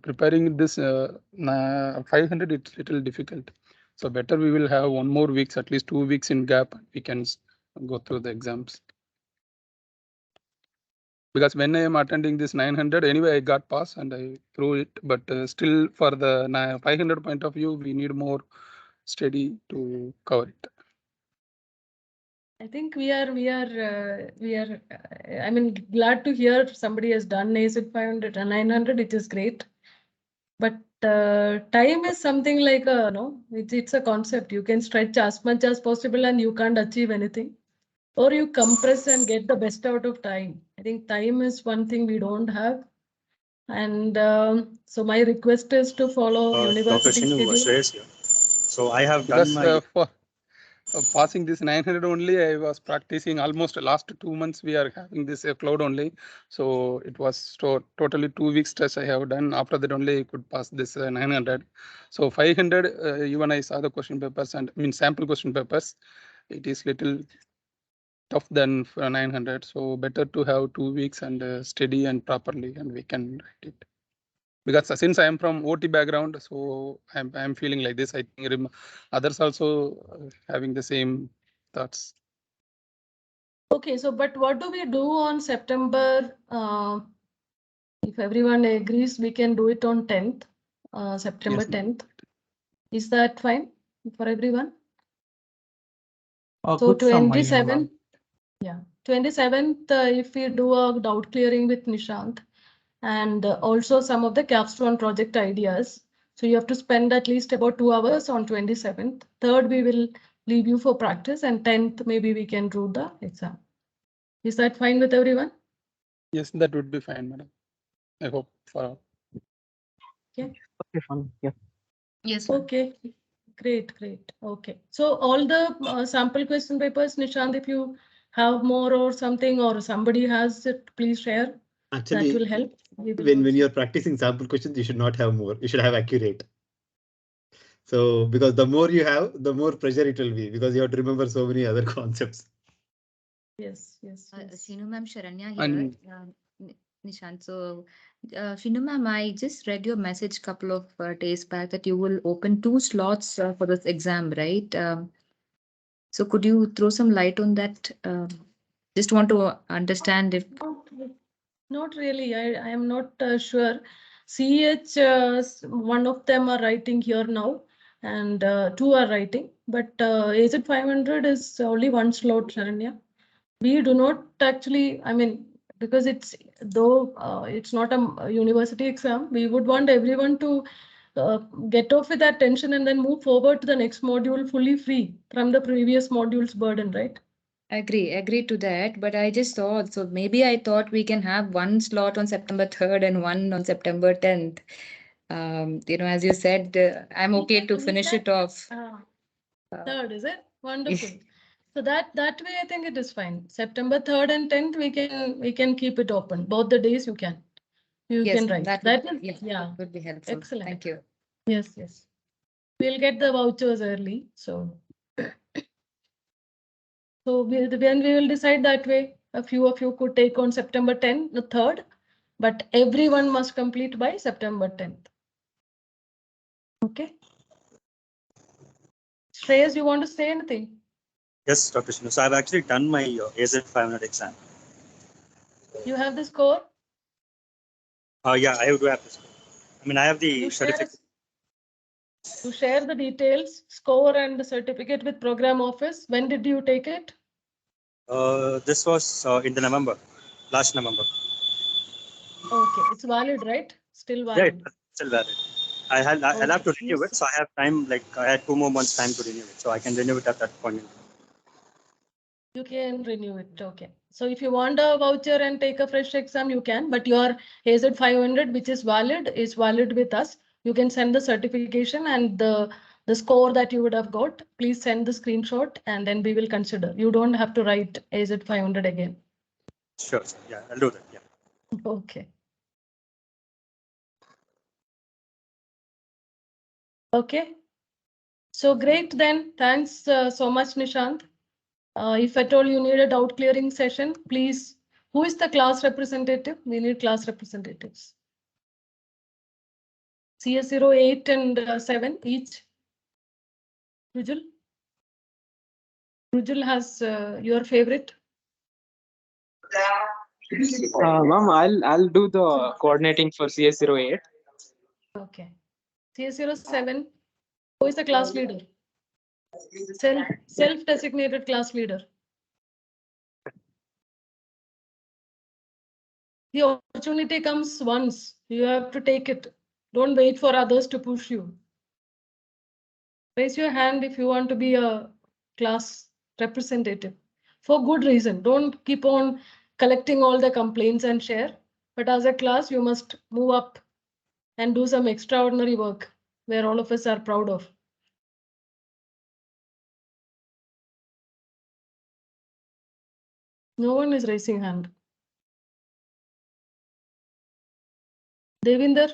preparing this 500 it's little difficult. So better we will have 1 more weeks, at least 2 weeks in gap. We can go through the exams. Because when I am attending this 900, anyway, I got pass and I threw it. But still, for the 500 point of view, we need more study to cover it. I think we are, I mean, glad to hear somebody has done AZ 500 and 900, it is great. But time is something like it's a concept. You can stretch as much as possible and you can't achieve anything. Or you compress and get the best out of time. I think time is one thing we don't have. And so my request is to follow Dr. university Shinu, schedule. Shreyas here. So I have Because done my for passing this 900 only, I was practicing almost last 2 months. We are having this cloud only, so it was totally 2 weeks test I have done. After that only I could pass this 900. So 500, even I saw the question papers and I mean sample question papers. It is little tough than for 900. So better to have 2 weeks and steady and properly, and we can write it. Because since I am from OT background, so I'm feeling like this. I think others also having the same thoughts. Okay, so but what do we do on September? If everyone agrees, we can do it on 10th, September Yes, 10th. Is that fine for everyone? So Good from my end, ma'am. 27th, yeah, 27th, if we do a doubt clearing with Nishant, and also some of the capstone project ideas. So you have to spend at least about 2 hours on 27th. 3rd, we will leave you for practice, and 10th, maybe we can do the exam. Is that fine with everyone? Yes, that would be fine, madam. I hope for all. Okay, fine. Yeah. Yes, ma'am. Okay, great. Okay, so all the sample question papers, Nishant, if you have more or something, or somebody has it, please share. Actually, that will help. When you're practicing sample questions, you should not have more. You should have accurate. So because the more you have, the more pressure it will be, because you have to remember so many other concepts. Yes. Shinu ma'am, Sharanya here. Nishant, so Shinu ma'am, I just read your message couple of days back that you will open 2 slots for this exam, right? So could you throw some light on that? Just want to understand if. Not really. I am not sure. CH, one of them are writing here now, and 2 are writing. But AZ500 is only 1 slot, Sharanya. We do not actually, I mean, because it's it's not a university exam, we would want everyone to get off with that tension and then move forward to the next module fully free from the previous module's burden, right? Agree to that, but I just thought, so maybe I thought we can have 1 slot on September 3rd and 1 on September 10th. As you said, I'm okay to finish it off. 3rd, is it? Wonderful. So that way, I think it is fine. September 3rd and 10th, we can keep it open. Both the days you can write. That would be helpful. Excellent. Thank you. Yes. We'll get the vouchers early. So when we will decide that way, a few of you could take on September 10th, the 3rd, but everyone must complete by September 10th. Okay. Shreyas, you want to say anything? Yes, Dr. Shinu. So I've actually done my AZ500 exam. You have the score? Yeah, I do have this. I mean, I have the certificate. You share the details, score and the certificate with program office. When did you take it? This was in the last November. Okay, it's valid, right? Still valid. Yeah, it's still valid. I'll have to renew it, so I have time. Like I had 2 more months time to renew it, so I can renew it at that point. You can renew it. Okay. So if you want a voucher and take a fresh exam, you can. But your AZ500, which is valid with us. You can send the certification and the score that you would have got. Please send the screenshot and then we will consider. You don't have to write AZ500 again. Sure. Yeah, I'll do that. Yeah. Okay. Okay. So great then. Thanks so much, Nishant. If at all you need a doubt clearing session, please. Who is the class representative? We need class representatives. CS08 and 7 each. Rujul has your favorite. Ma'am, I'll do the coordinating for CS08. Okay. CS07. Who is the class leader? Self-designated class leader. The opportunity comes once. You have to take it. Don't wait for others to push you. Raise your hand if you want to be a class representative. For good reason. Don't keep on collecting all the complaints and share. But as a class, you must move up and do some extraordinary work where all of us are proud of. No one is raising hand. Devinder?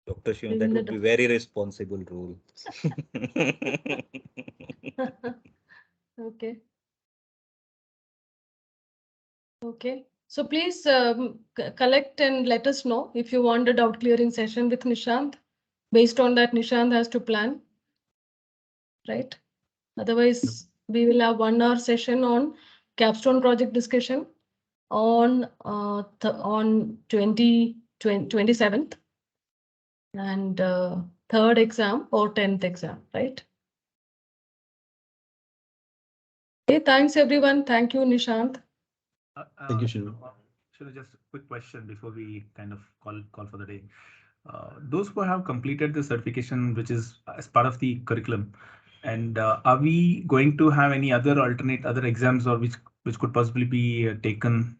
Dr. Shiva, that would be very responsible role. Okay. Okay. So please collect and let us know if you want a doubt clearing session with Nishant. Based on that, Nishant has to plan. Right? Otherwise, we will have 1 hour session on capstone project discussion on 27th and third exam or 10th exam, right? Okay, thanks everyone. Thank you, Nishant. Thank you, Shiva. Just a quick question before we kind of call for the day. Those who have completed the certification, which is as part of the curriculum, and are we going to have any other other exams or which could possibly be taken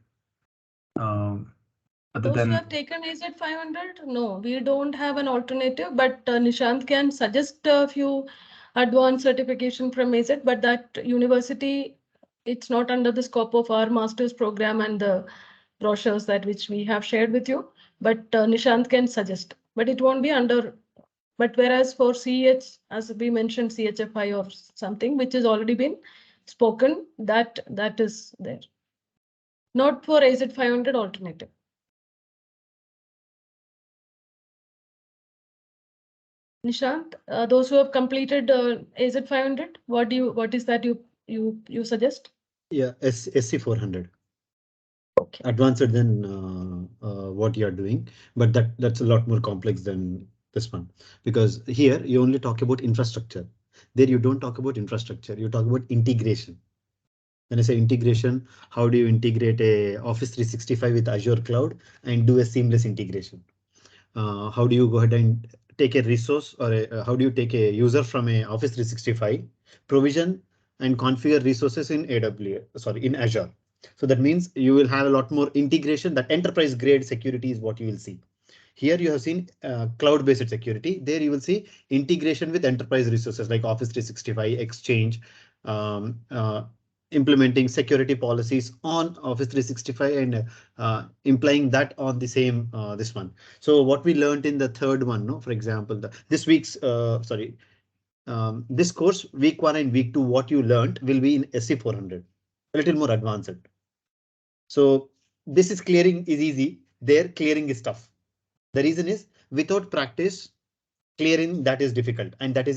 other Those than who have taken AZ500? No, we don't have an alternative, but Nishant can suggest a few advanced certification from AZ, but that university, it's not under the scope of our master's program and the brochures that which we have shared with you, but Nishant can suggest, but it won't be under, but whereas for CH, as we mentioned, CHFI or something, which has already been spoken, that is there. Not for AZ500 alternative. Nishant, those who have completed AZ500, what is that you suggest? Yeah, SC400. Okay. Advanced than what you are doing, but that's a lot more complex than this one, because here you only talk about infrastructure. There you don't talk about infrastructure, you talk about integration. When I say integration, how do you integrate a Office 365 with Azure Cloud and do a seamless integration? How do you go ahead and take a resource, or how do you take a user from a Office 365, provision and configure resources in in Azure? So that means you will have a lot more integration. That enterprise grade security is what you will see. Here you have seen cloud-based security. There you will see integration with enterprise resources like Office 365, Exchange, implementing security policies on Office 365 and implying that on the same this one. So what we learned in the third one, no, for example, this week's this course, week 1 and week 2, what you learned will be in SC400, a little more advanced. So this is clearing is easy. There clearing is tough. The reason is without practice, clearing that is difficult, and that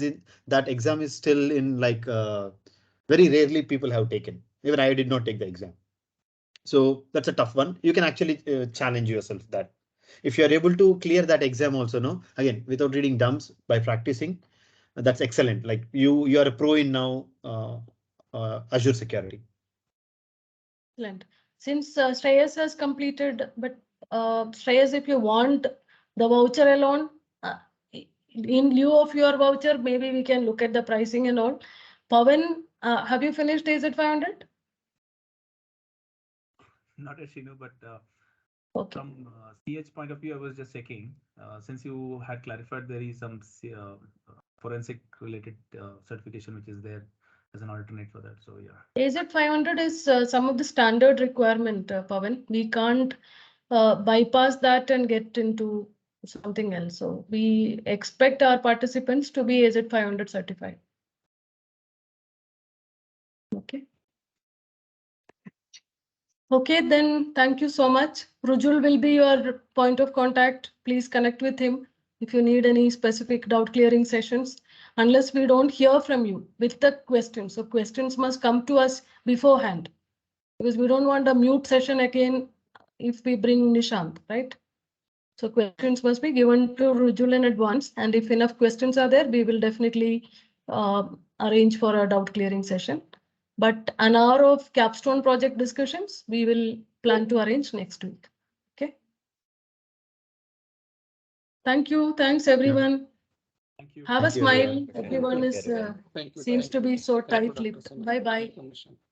exam is still in like very rarely people have taken. Even I did not take the exam. So that's a tough one. You can actually challenge yourself that if you are able to clear that exam also, no, again, without reading dumps, by practicing, that's excellent. Like you are a pro in now Azure security. Excellent. Since Shreyas has completed, but Shreyas, if you want the voucher alone, in lieu of your voucher, maybe we can look at the pricing and all. Pawan, have you finished AZ500? not a Shinu, but okay. From CH point of view, I was just checking. Since you had clarified there is some forensic related certification which is there as an alternate for that. So yeah. AZ500 is some of the standard requirement, Pawan. We can't bypass that and get into something else. So we expect our participants to be AZ500 certified. Okay. Okay, then thank you so much. Rujul will be your point of contact. Please connect with him if you need any specific doubt clearing sessions, unless we don't hear from you with the questions. So questions must come to us beforehand, because we don't want a mute session again if we bring Nishant, right? So questions must be given to Rujul in advance, and if enough questions are there, we will definitely arrange for a doubt clearing session. But an hour of capstone project discussions, we will plan to arrange next week. Okay. Thank you. Thanks, everyone. Thank you. Have a Thank you, smile. everyone. Everyone is seems to be so tight-lipped. Bye bye.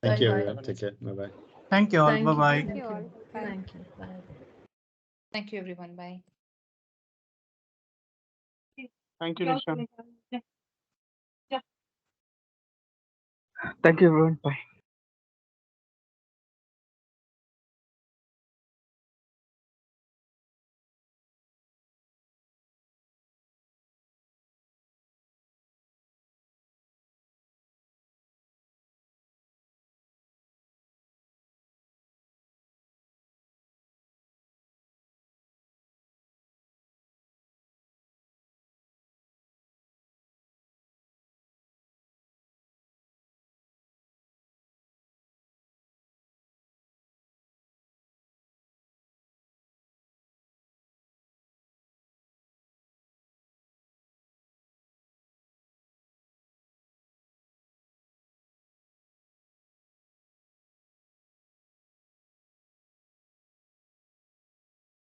Thank you, Bye-bye. everyone. Take care. Bye-bye. Thank you all. Thank you. Bye-bye. Thank you all. Bye. Thank you. Bye. Thank you, everyone. Bye. Thank you, Nisha. Thank you, everyone. Bye.